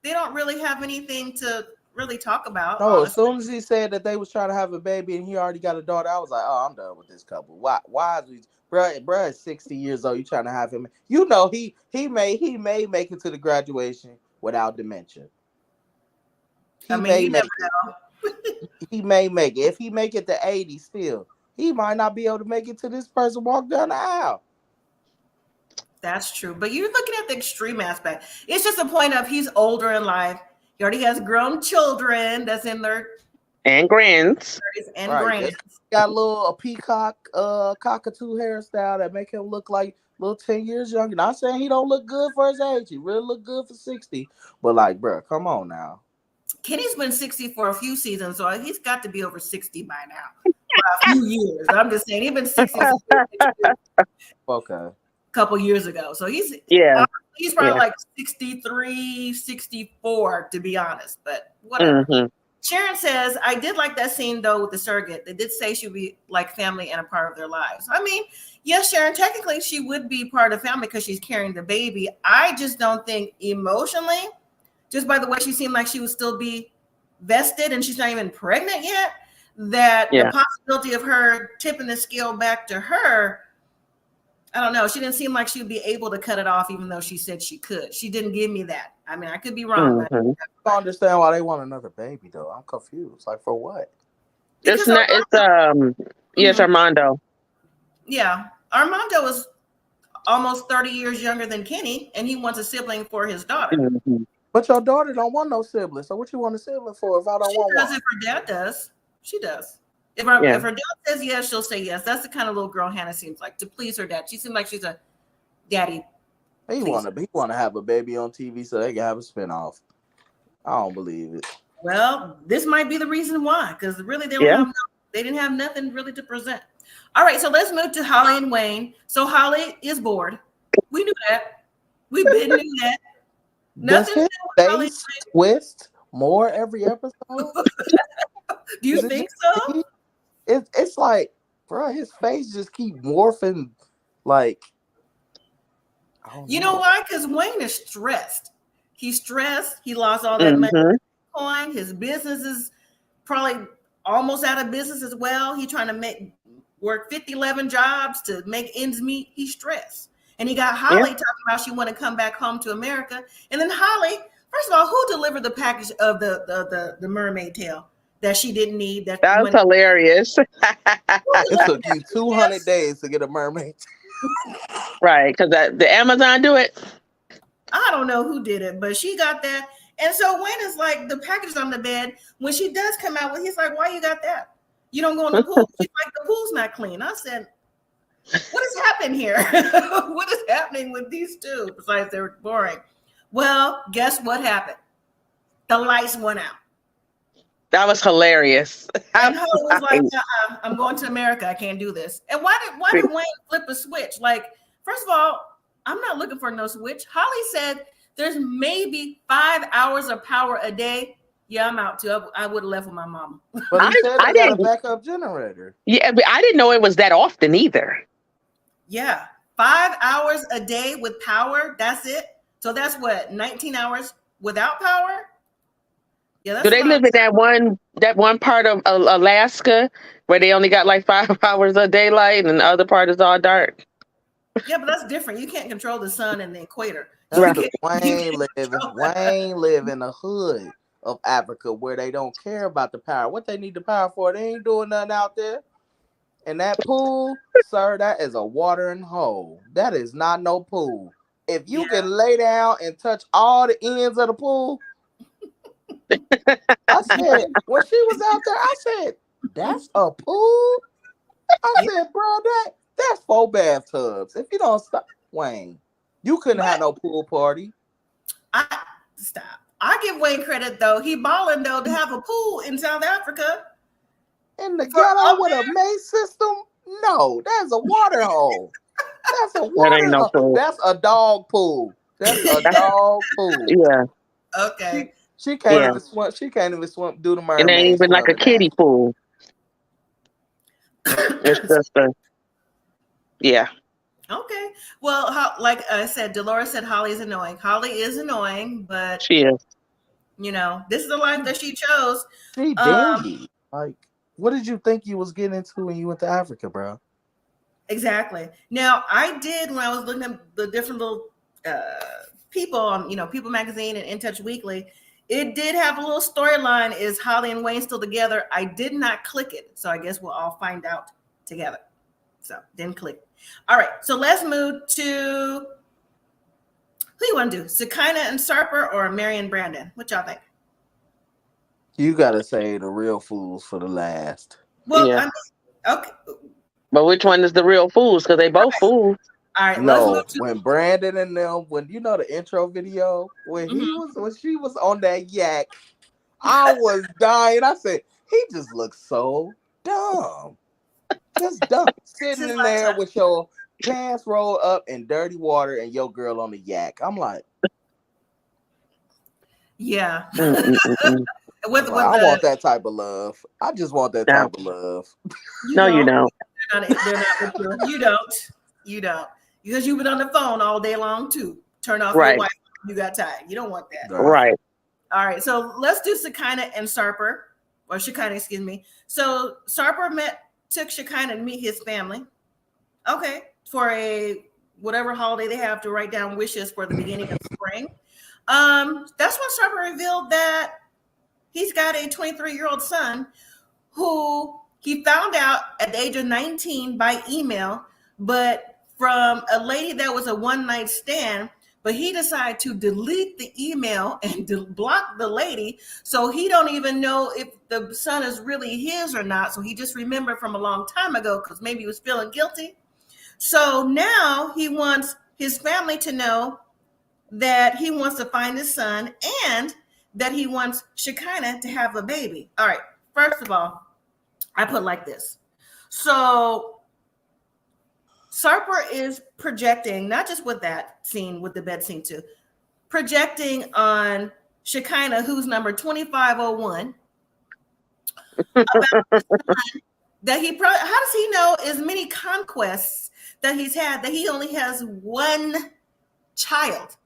They don't really have anything to really talk about. No, honestly. As soon as he said that they was trying to have a baby and he already got a daughter, I was like, oh, I'm done with this couple. Why is we bruh is 60 years old, you trying to have him? You know, he may make it to the graduation without dementia. He may make it. If he make it to 80 still, he might not be able to make it to this person walk down the aisle. That's true. But you're looking at the extreme aspect. It's just a point of he's older in life. He already has grown children that's in their and grands. And grands. Got a peacock cockatoo hairstyle that make him look like a little 10 years younger. Not saying he don't look good for his age. He really look good for 60. But like, bro, come on now. Kenny's been 60 for a few seasons, so he's got to be over 60 by now. For a few years. I'm just saying, he's been 60. Okay. A couple years ago. So he's probably like 63, 64, to be honest. But whatever. Sharon says, I did like that scene, though, with the surrogate. They did say she would be like family and a part of their lives. I mean, yes, Sharon, technically she would be part of family because she's carrying the baby. I just don't think emotionally, just by the way she seemed like she would still be vested and she's not even pregnant yet, that the possibility of her tipping the scale back to her, I don't know. She didn't seem like she would be able to cut it off, even though she said she could. She didn't give me that. I mean, I could be wrong. I don't understand why they want another baby, though. I'm confused. Like, for what? It's Armando. Yeah. Armando is almost 30 years younger than Kenny, and he wants a sibling for his daughter. But your daughter don't want no sibling. So what you want a sibling for if I don't want one? If her dad does. She does. If her dad says yes, she'll say yes. That's the kind of little girl Hannah seems like, to please her dad. She seems like she's a daddy. He want to have a baby on TV so they can have a spinoff. I don't believe it. Well, this might be the reason why, because really they didn't have nothing really to present. All right, so let's move to Holly and Wayne. So Holly is bored. We knew that. We knew that. Nothing. Does his face twist more every episode? Do you think so? It's like, bro, his face just keep morphing. Like, you know why? Because Wayne is stressed. He's stressed. He lost all that money. His business is probably almost out of business as well. He's trying to work 11 jobs to make ends meet. He's stressed. And he got Holly talking about she want to come back home to America. And then Holly, first of all, who delivered the package of the mermaid tail that she didn't need? That was hilarious. It took you 200 days to get a mermaid. Right, because the Amazon do it. I don't know who did it, but she got that. And so Wayne is like, the package is on the bed. When she does come out, he's like, why you got that? You don't go in the pool. She's like, the pool's not clean. I said, what is happening here? What is happening with these two? Besides, they're boring. Well, guess what happened? The lights went out. That was hilarious. And Holl was like, I'm going to America. I can't do this. And why did Wayne flip a switch? Like, first of all, I'm not looking for no switch. Holly said there's maybe 5 hours of power a day. Yeah, I'm out too. I would have left with my mama. But he said they got a backup generator. Yeah, but I didn't know it was that often either. Yeah, 5 hours a day with power. That's it. So that's what, 19 hours without power? Yeah. Do they live in that one part of Alaska where they only got like 5 hours of daylight and the other part is all dark? Yeah, but that's different. You can't control the sun and the equator. Wayne live in the hood of Africa where they don't care about the power. What they need the power for? They ain't doing nothing out there. And that pool, sir, that is a watering hole. That is not no pool. If you can lay down and touch all the ends of the pool, I said, when she was out there, I said, that's a pool? I said, bro, that's 4 bathtubs. If you don't stop, Wayne, you couldn't have no pool party. Stop. I give Wayne credit, though. He balling, though, to have a pool in South Africa. In the ghetto with a maze system? No, that's a water hole. That's a water hole. No, that's a dog pool. That's a dog pool. Yeah. Okay. She can't even swim. She can't even swim. Do the mermaid. It ain't even like a kiddie pool. It's just yeah. Okay. Well, like I said, Dolores said Holly is annoying. Holly is annoying, but she is. You know, this is the life that she chose. She dandy. Like, what did you think you was getting into when you went to Africa, bro? Exactly. Now, I did when I was looking at the different little people on, People Magazine and In Touch Weekly. It did have a little storyline. Is Holly and Wayne still together? I did not click it, so I guess we'll all find out together. So didn't click. All right. So let's move to who you want to do? Shekina and Sarper or Mary and Brandon? What y'all think? You gotta say the real fools for the last. Well, yeah. Okay. But which one is the real fools? Because they both fools. All right. No, when Brandon and them, when you know the intro video, when she was on that yak, I was dying. I said, he just looks so dumb. Just dumb. Sitting in there with your pants rolled up in dirty water and your girl on the yak. I'm like, yeah. I want that type of love. I just want that type of love. You don't. They're not with you. You don't. Because you've been on the phone all day long too. Turn off your wife. You got tired. You don't want that. Right. All right. So let's do Shekina and Sarper, or Shekina, excuse me. So Sarper took Shekina to meet his family. Okay. For a whatever holiday they have to write down wishes for the beginning of spring. That's when Sarper revealed that he's got a 23-year-old son who he found out at the age of 19 by email, but from a lady that was a one-night stand, but he decided to delete the email and block the lady, so he don't even know if the son is really his or not. So he just remembered from a long time ago because maybe he was feeling guilty. So now he wants his family to know that he wants to find his son and that he wants Shekina to have a baby. All right. First of all, I put like this. So Sarper is projecting, not just with that scene, with the bed scene too, projecting on Shekina, who's number 2501, about that he probably, how does he know as many conquests that he's had that he only has one child?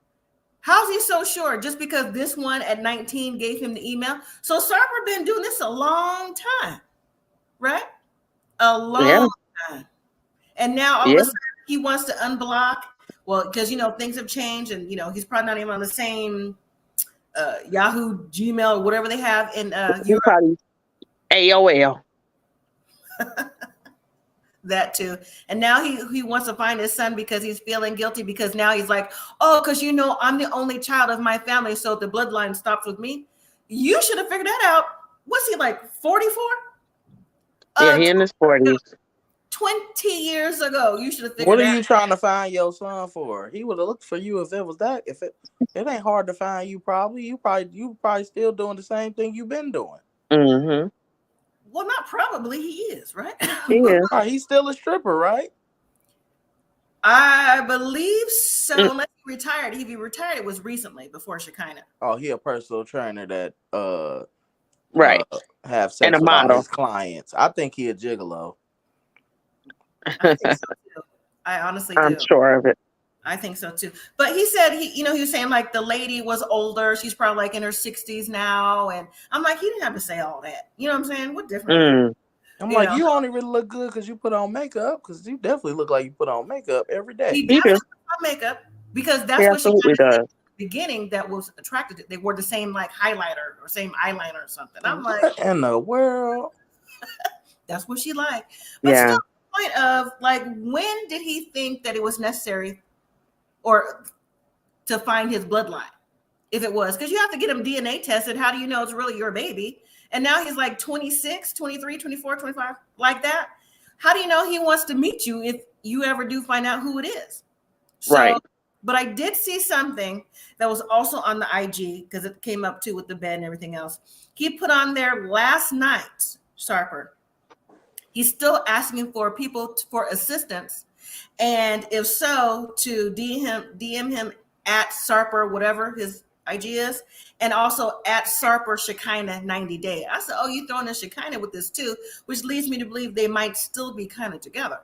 How's he so sure? Just because this one at 19 gave him the email? So Sarper been doing this a long time, right? A long time. And now all of a sudden he wants to unblock. Well, because, things have changed and, he's probably not even on the same Yahoo, Gmail, whatever they have in Europe. AOL. That too. And now he wants to find his son because he's feeling guilty because now he's like, oh, because, I'm the only child of my family. So the bloodline stops with me. You should have figured that out. What's he like, 44? Yeah, he in his 40s. 20 years ago, you should have figured. What are you trying to find your son for? He would have looked for you if it was that. If it ain't hard to find you, you probably still doing the same thing you've been doing. Mm-hmm. Well, not probably. He is, right? He is. He's still a stripper, right? I believe so. Unless he retired. If he retired, it was recently before Shekina. Oh, he a personal trainer that have sex and a with all model. his clients. I think he a gigolo. I think so too. I honestly do. I'm sure of it. I think so too. But he said he was saying like the lady was older. She's probably like in her 60s now. And I'm like, he didn't have to say all that. You know what I'm saying? What difference? I'm I'm like, you only really look good because you put on makeup. Because you definitely look like you put on makeup every day. He definitely put on makeup because that's what she does. Beginning that was attracted to. They wore the same like highlighter or same eyeliner or something. I'm like, what in the world? That's what she liked. But still, the point of like, when did he think that it was necessary or to find his bloodline? If it was, because you have to get him DNA tested. How do you know it's really your baby? And now he's like 26, 23, 24, 25, like that. How do you know he wants to meet you if you ever do find out who it is? So, right. But I did see something that was also on the IG because it came up too with the bed and everything else. He put on there last night, Sarper. He's still asking for people for assistance. And if so, to DM him at Sarper, whatever his IG is, and also at Sarper Shekina 90 Day. I said, oh, you throwing in Shekina with this too, which leads me to believe they might still be kind of together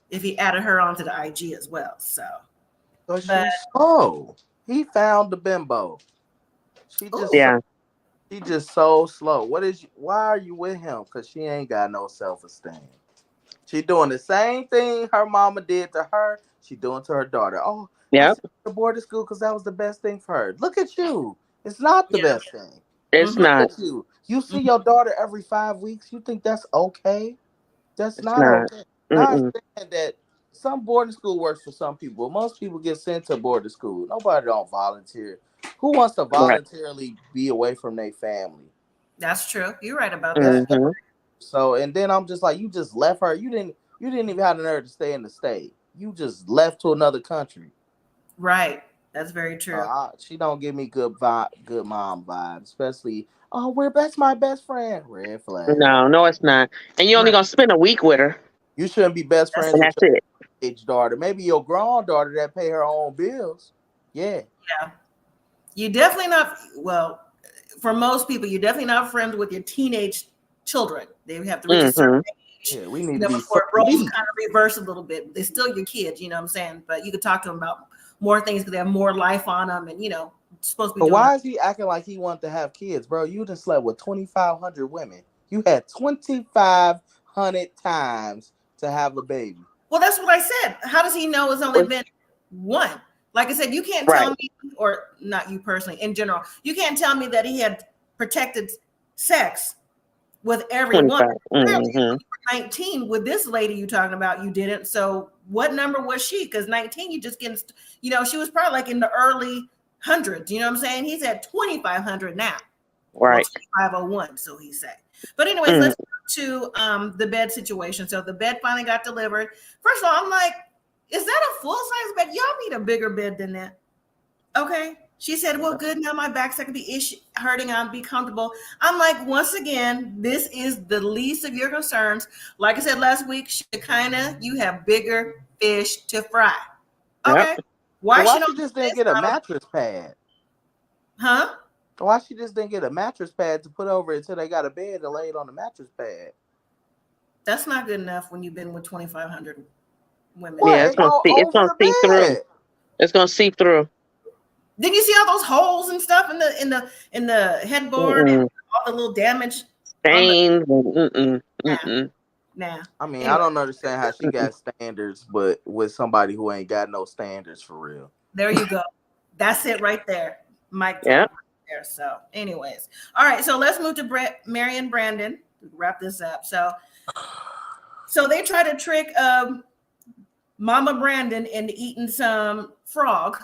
if he added her onto the IG as well. So he found the bimbo. She just so slow. Why are you with him? Because she ain't got no self-esteem. She doing the same thing her mama did to her. She doing to her daughter. Oh, I sent her to boarding school because that was the best thing for her. Look at you. It's not the best thing. It's not. You see your daughter every 5 weeks. You think that's okay? That's not okay. I understand that some boarding school works for some people. Most people get sent to boarding school. Nobody don't volunteer. Who wants to voluntarily be away from their family? That's true. You're right about that. Mm-hmm. So, and then I'm just like, you just left her. You didn't even have the nerve to stay in the state. You just left to another country. Right. That's very true. She don't give me good mom vibes, especially, that's my best friend. Red flag. No, it's not. And you're only gonna spend a week with her. You shouldn't be best friends with your age daughter. Maybe your granddaughter that pay her own bills. Yeah. Yeah. You definitely not. Well, for most people, you're definitely not friends with your teenage children. They have to reach a certain age. Yeah, we need to be before roles kind of reverse a little bit. They're still your kids, you know what I'm saying? But you could talk to them about more things because they have more life on them, and supposed to be. But why is he acting like he wanted to have kids, bro? You just slept with 2,500 women. You had 2,500 times to have a baby. Well, that's what I said. How does he know it's only been one? Like I said, you can't tell me, or not you personally, in general, you can't tell me that he had protected sex with everyone. Mm-hmm. 19 with this lady you talking about, you didn't. So what number was she? Because 19, you just getting, she was probably like in the early hundreds. You know what I'm saying? He's at 2,500 now. Right. 2,501, so he said. But anyways, let's go to the bed situation. So the bed finally got delivered. First of all, I'm like, is that a full-size bed? Y'all need a bigger bed than that. Okay. She said, well, good. Now my back's not going to be hurting. I'll be comfortable. I'm like, once again, this is the least of your concerns. Like I said last week, Shekina, you have bigger fish to fry. Okay. Yep. Why she just didn't get a mattress pad? Huh? Why she just didn't get a mattress pad to put over it until they got a bed to lay it on the mattress pad? That's not good enough when you've been with 2,500 women. Yeah, it's gonna see through. It's gonna see through. Didn't you see all those holes and stuff in the headboard and all the little damage stains? Nah. I mean, I don't understand how she got standards, but with somebody who ain't got no standards for real. There you go. That's it right there, Mike. Yeah. There. So, anyways, all right. So let's move to Mary and Brandon to wrap this up. So they try to trick Mama Brandon into eating some frog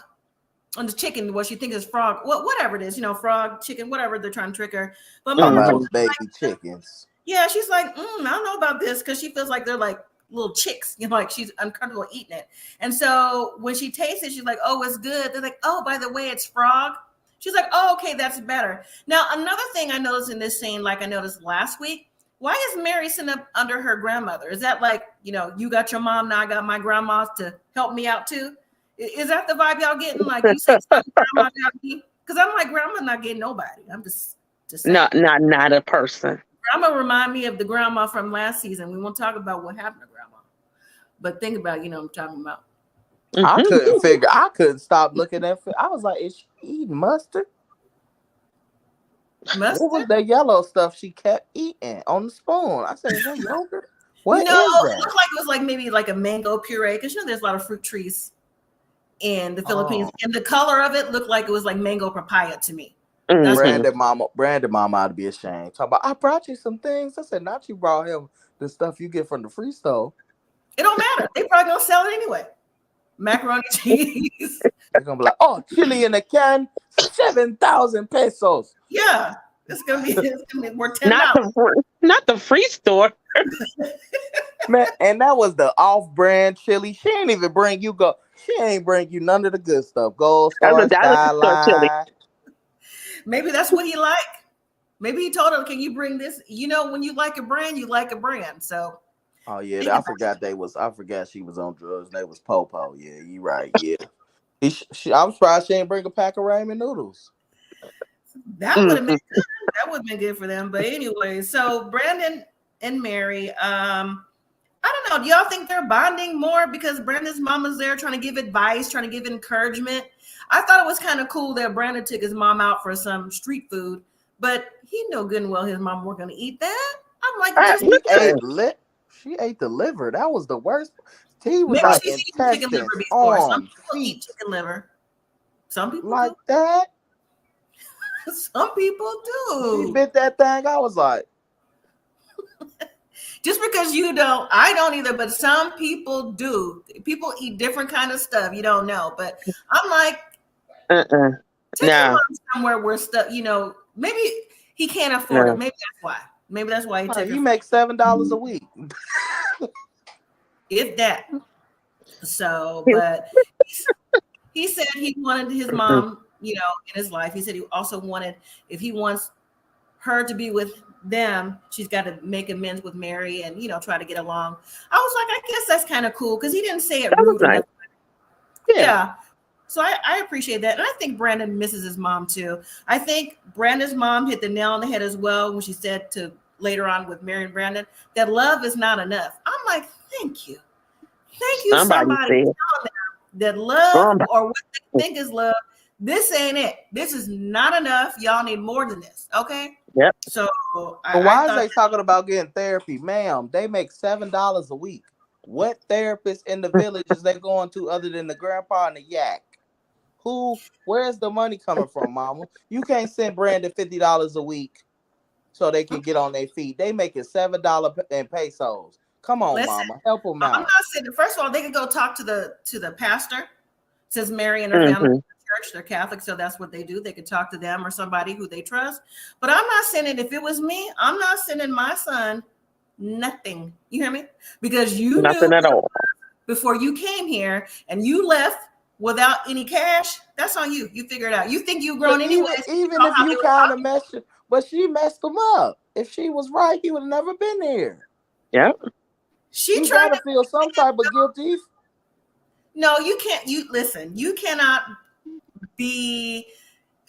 on the chicken, what she thinks is frog, whatever it is, frog, chicken, whatever they're trying to trick her. But Mama baby chickens. Yeah, she's like, I don't know about this because she feels like they're like little chicks, like she's uncomfortable eating it. And so when she tastes it, she's like, oh, it's good. They're like, oh, by the way, it's frog. She's like, oh, okay, that's better. Now, another thing I noticed in this scene, like I noticed last week, why is Mary sitting up under her grandmother? Is that like, you got your mom, now I got my grandma to help me out too? Is that the vibe y'all getting? Like you said, grandma got me? Because I'm like, grandma not getting nobody. I'm just saying. Not a person. Grandma remind me of the grandma from last season. We won't talk about what happened to grandma, but think about, what I'm talking about. I couldn't stop looking at. I was like, is she eating mustard? Mustard? What was that yellow stuff she kept eating on the spoon? I said, is that yogurt? What No, is it that? looked like it was like maybe like a mango puree, because there's a lot of fruit trees in the Philippines, and the color of it looked like it was like mango papaya to me. Brandon mama ought to be ashamed. Talk about, I brought you some things. I said, not you brought him the stuff you get from the free store. It don't matter. They probably gonna sell it anyway. Macaroni cheese. They're gonna be like, oh, chili in a can, 7,000 pesos. Yeah, it's gonna be worth $10. Not the free store. Man, and that was the off-brand chili. She ain't even bring you She ain't bring you none of the good stuff. Gold Star, Skyline. Maybe that's what he liked. Maybe he told her, "Can you bring this?" You know, when you like a brand, you like a brand. So. Oh yeah, I forgot she was on drugs. They was Popo. Yeah, you right. Yeah, I'm surprised she ain't bring a pack of ramen noodles. That would have been good. That would have been good for them. But anyway, so Brandon and Mary, I don't know. Do y'all think they're bonding more because Brandon's mama's there trying to give advice, trying to give encouragement? I thought it was kind of cool that Brandon took his mom out for some street food, but he knew good and well his mom wasn't going to eat that. I'm like, she ate the liver. That was the worst. He was maybe like she's eaten chicken liver before. Some people eat chicken liver. Some people like that. Some people do. She bit that thing. I was like, just because you don't, I don't either, but some people do. People eat different kind of stuff. You don't know, but I'm like, take him somewhere where stuff, maybe he can't afford it. Maybe that's why. Maybe that's why he took you make $7 a week. If that. So, but he said he wanted his mom, in his life. He said he also wanted, if he wants her to be with them, she's got to make amends with Mary and, try to get along. I was like, I guess that's kind of cool because he didn't say it rude. Nice. Yeah. So I appreciate that. And I think Brandon misses his mom too. I think Brandon's mom hit the nail on the head as well when she said to later on with Mary and Brandon that love is not enough. I'm like, thank you. Thank you, somebody that love or what they think is love. This ain't it. This is not enough. Y'all need more than this. Okay. Yep. So why is they talking about getting therapy? Ma'am, they make $7 a week. What therapist in the village is they going to other than the grandpa and the yak? Where's the money coming from, mama? You can't send Brandon $50 a week so they can get on their feet. They making $7 in pesos. Come on, mama. Help them out. I'm not saying, first of all, they could go talk to the pastor, since Mary and her family church, they're Catholic, so that's what they do. They could talk to them or somebody who they trust. But I'm not sending, if it was me, I'm not sending my son nothing. You hear me? Because you nothing knew at all before you came here and you left without any cash. That's on you. You figure it out. You think you've grown anyway. Even if you kind of messed it, but she messed him up. If she was right, he would have never been here. Yep. She tried to feel some type of guilty. No, you can't. Listen, you cannot be,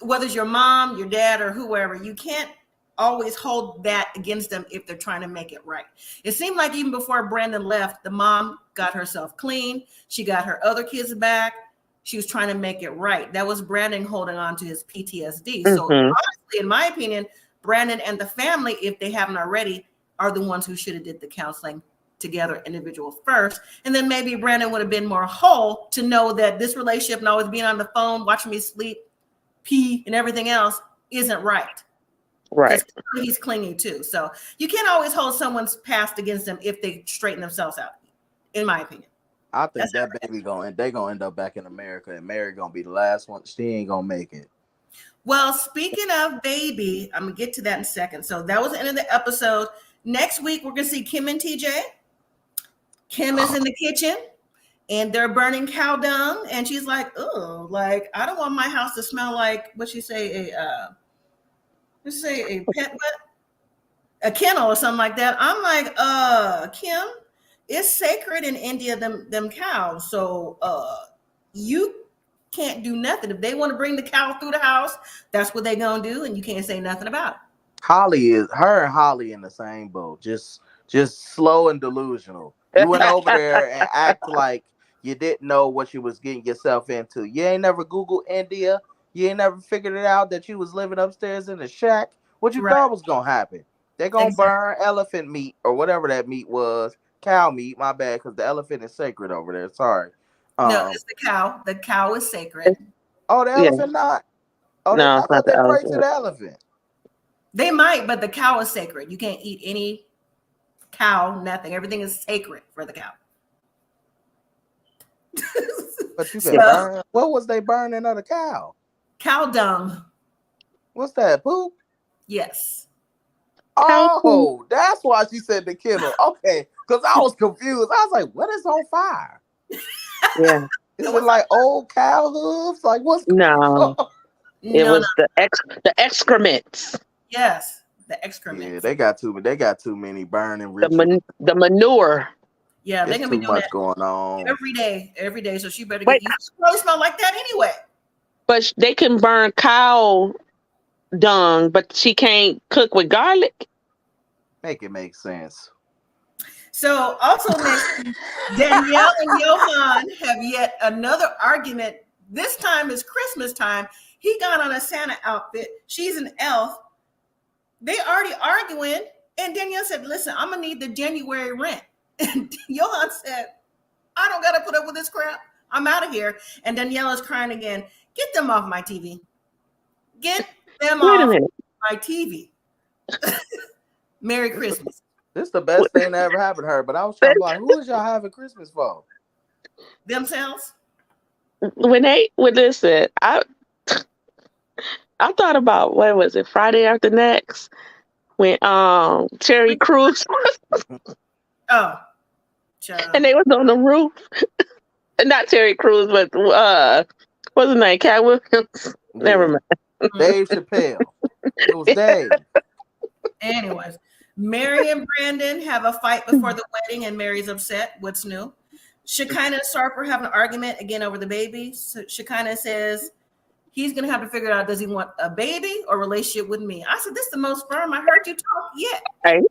whether it's your mom, your dad, or whoever, you can't always hold that against them if they're trying to make it right. It seemed like even before Brandon left, the mom got herself clean. She got her other kids back. She was trying to make it right. That was Brandon holding on to his PTSD. So honestly, in my opinion, Brandon and the family, if they haven't already, are the ones who should have did the counseling together, individual first. And then maybe Brandon would have been more whole to know that this relationship and always being on the phone, watching me sleep, pee, and everything else isn't right. Right. He's clingy too. So you can't always hold someone's past against them if they straighten themselves out, in my opinion. I think that baby they're gonna end up back in America, and Mary gonna be the last one. She ain't gonna make it. Well, speaking of baby, I'm gonna get to that in a second. So that was the end of the episode. Next week, we're gonna see Kim and TJ. Kim is in the kitchen and they're burning cow dung, and she's like, "Oh, like I don't want my house to smell like what she say a pet a kennel or something like that." I'm like, Kim, it's sacred in India, them cows. So you can't do nothing. If they want to bring the cow through the house, that's what they're gonna do, and you can't say nothing about it. Her and Holly in the same boat, just slow and delusional. You went over there and act like you didn't know what you was getting yourself into. You ain't never Googled India. You ain't never figured it out that you was living upstairs in a shack What you thought was gonna happen? They're gonna burn elephant meat or whatever that meat was. Cow meat, my bad, because the elephant is sacred over there. Sorry. No, it's the cow. The cow is sacred. Oh, the elephant not? Oh, no, I thought they pray to the elephant. They might, but the cow is sacred. You can't eat any cow, nothing. Everything is sacred for the cow. But you can burn. What was they burning of the cow? Cow dung. What's that? Poop? Yes. Oh, that's why she said the kennel. Okay, because I was confused. I was like, what is on fire? Yeah. Is it like old cow hooves? Like what's no? It was the excrements. Yes, the excrements. Yeah, they got too many burning rituals. The manure. Yeah, they're gonna be doing much going on every day. So she better get used to it. Smell like that anyway. But they can burn cow dung, but she can't cook with garlic. Make it make sense. So also next, Danielle and Yohan have yet another argument. This time is Christmas time. He got on a Santa outfit. She's an elf. They already arguing. And Danielle said, listen, I'm going to need the January rent. And Yohan said, I don't got to put up with this crap. I'm out of here. And Danielle is crying again. Get them off my TV. Get them off my TV. Merry Christmas. This is the best thing that ever happened to her. But I was trying to be like, who is y'all having Christmas for? Themselves? When listen, I thought about, what was it, Friday After Next, when Terry Crews and they was on the roof. Not Terry Crews, but what's his name? Cat Williams. Never mind. Dave Chappelle. It was Dave. Anyways, Mary and Brandon have a fight before the wedding, and Mary's upset. What's new? Shekina and Sarper have an argument again over the baby. So Shekina says he's gonna have to figure out, does he want a baby or relationship with me? I said, this is the most firm I heard you talk yet. But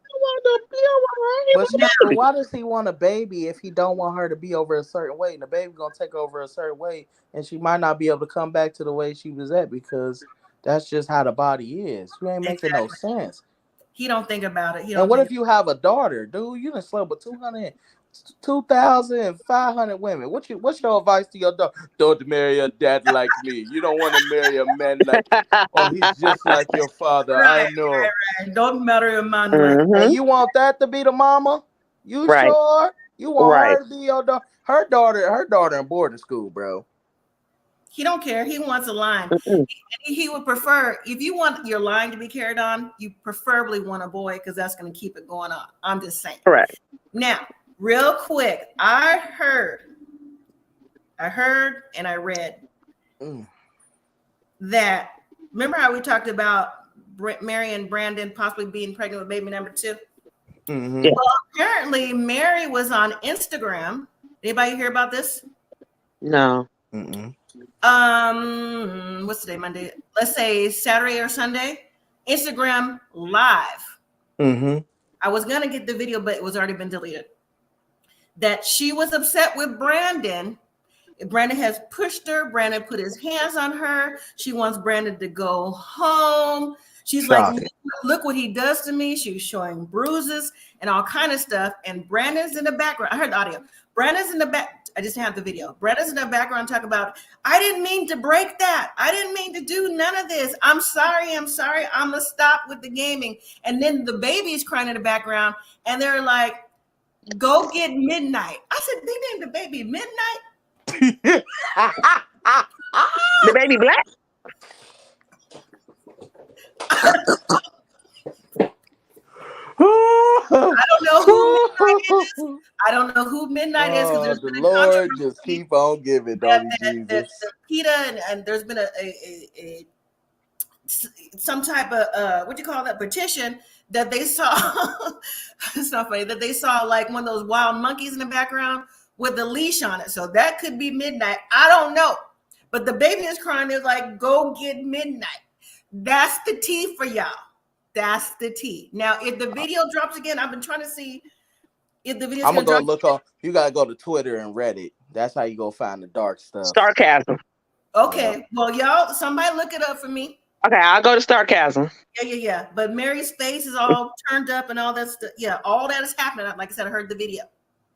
why does he want a baby if he don't want her to be over a certain way? And the baby gonna take over a certain way, and she might not be able to come back to the way she was at because that's just how the body is. You ain't making no sense. He don't think about it. And what if you have a daughter, dude? You done slept with 2,500 women. What's your advice to your daughter? Don't marry a dad like me. You don't want to marry a man like me. Oh, he's just like your father. Right, I know. Right. Don't marry a man like And you want that to be the mama? You sure? You want her to be your daughter? Her daughter in boarding school, bro. He don't care. He wants a line. He would prefer, if you want your line to be carried on, you preferably want a boy because that's going to keep it going on. I'm just saying. Correct. Now, real quick, I heard and I read that, remember how we talked about Mary and Brandon possibly being pregnant with baby number 2? Mm-hmm. Yeah. Well, apparently Mary was on Instagram. Anybody hear about this? No. Mm-mm. What's today? Monday? Let's say Saturday or Sunday. Instagram live. Mm-hmm. I was gonna get the video, but it was already been deleted. That she was upset with Brandon. Brandon has pushed her. Brandon put his hands on her. She wants Brandon to go home. She's like, look what he does to me. She was showing bruises and all kind of stuff. And Brandon's in the background. I heard the audio. Brandon's in the back. I just have the video. Brandon's in the background talking about, I didn't mean to break that. I didn't mean to do none of this. I'm sorry. I'm going to stop with the gaming. And then the baby's crying in the background. And they're like, go get Midnight. I said, they named the baby Midnight? The baby black? I don't know who Midnight is. I don't know who Midnight is because there's been a Lord just keep on giving, don't you, Jesus? The PETA and there's been a some type of what do you call that, petition that they saw. It's not funny that they saw like one of those wild monkeys in the background with a leash on it. So that could be Midnight. I don't know, but the baby is crying. They're like, go get Midnight. That's the tea for y'all. That's the tea. Now, if the video drops again, I've been trying to see if the video. I'm gonna go look up. You gotta go to Twitter and Reddit. That's how you go find the dark stuff. Sarcasm. Okay. Well, y'all, somebody look it up for me. Okay, I'll go to sarcasm. Yeah. But Mary's face is all turned up and all that stuff. Yeah, all that is happening. Like I said, I heard the video.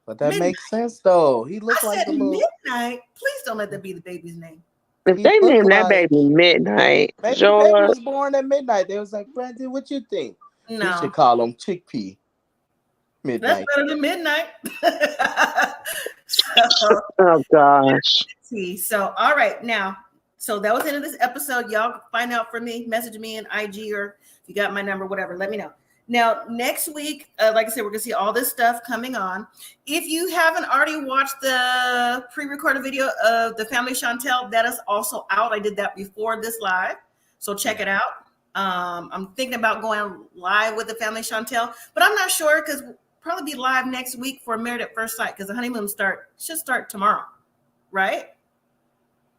But that makes sense though. He looked like the little Midnight. Please don't let that be the baby's name. If they named that baby Midnight, maybe the baby was born at midnight. They was like, Brandon, what you think? No. We should call him Chickpea. Midnight. That's better than Midnight. Oh gosh. So all right, now. So that was the end of this episode. Y'all find out from me. Message me in IG, or if you got my number, whatever, let me know. Now, next week, like I said, we're going to see all this stuff coming on. If you haven't already watched the pre-recorded video of the Family Chantel, that is also out. I did that before this live, so check it out. I'm thinking about going live with the Family Chantel, but I'm not sure because we'll probably be live next week for Married at First Sight because the honeymoon should start tomorrow, right?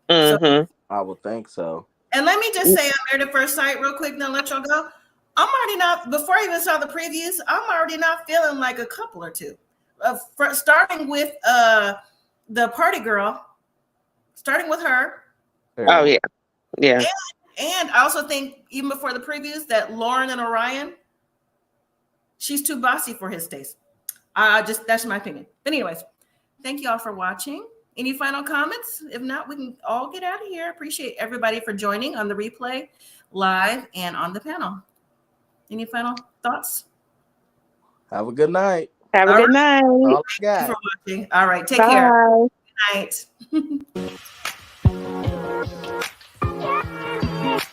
Mm-hmm. So, I would think so. And let me just say, I'm Married at First Sight real quick, then let y'all go. I'm already not, before I even saw the previews, I'm already not feeling like a couple or two. Starting with the party girl, starting with her. Oh, yeah. Yeah. And I also think, even before the previews, that Lauren and Orion, she's too bossy for his taste. That's my opinion. But anyways, thank you all for watching. Any final comments? If not, we can all get out of here. Appreciate everybody for joining on the replay, live, and on the panel. Any final thoughts? Have a good night. Have a good night. Thank you for watching. All right. Take care. Good night.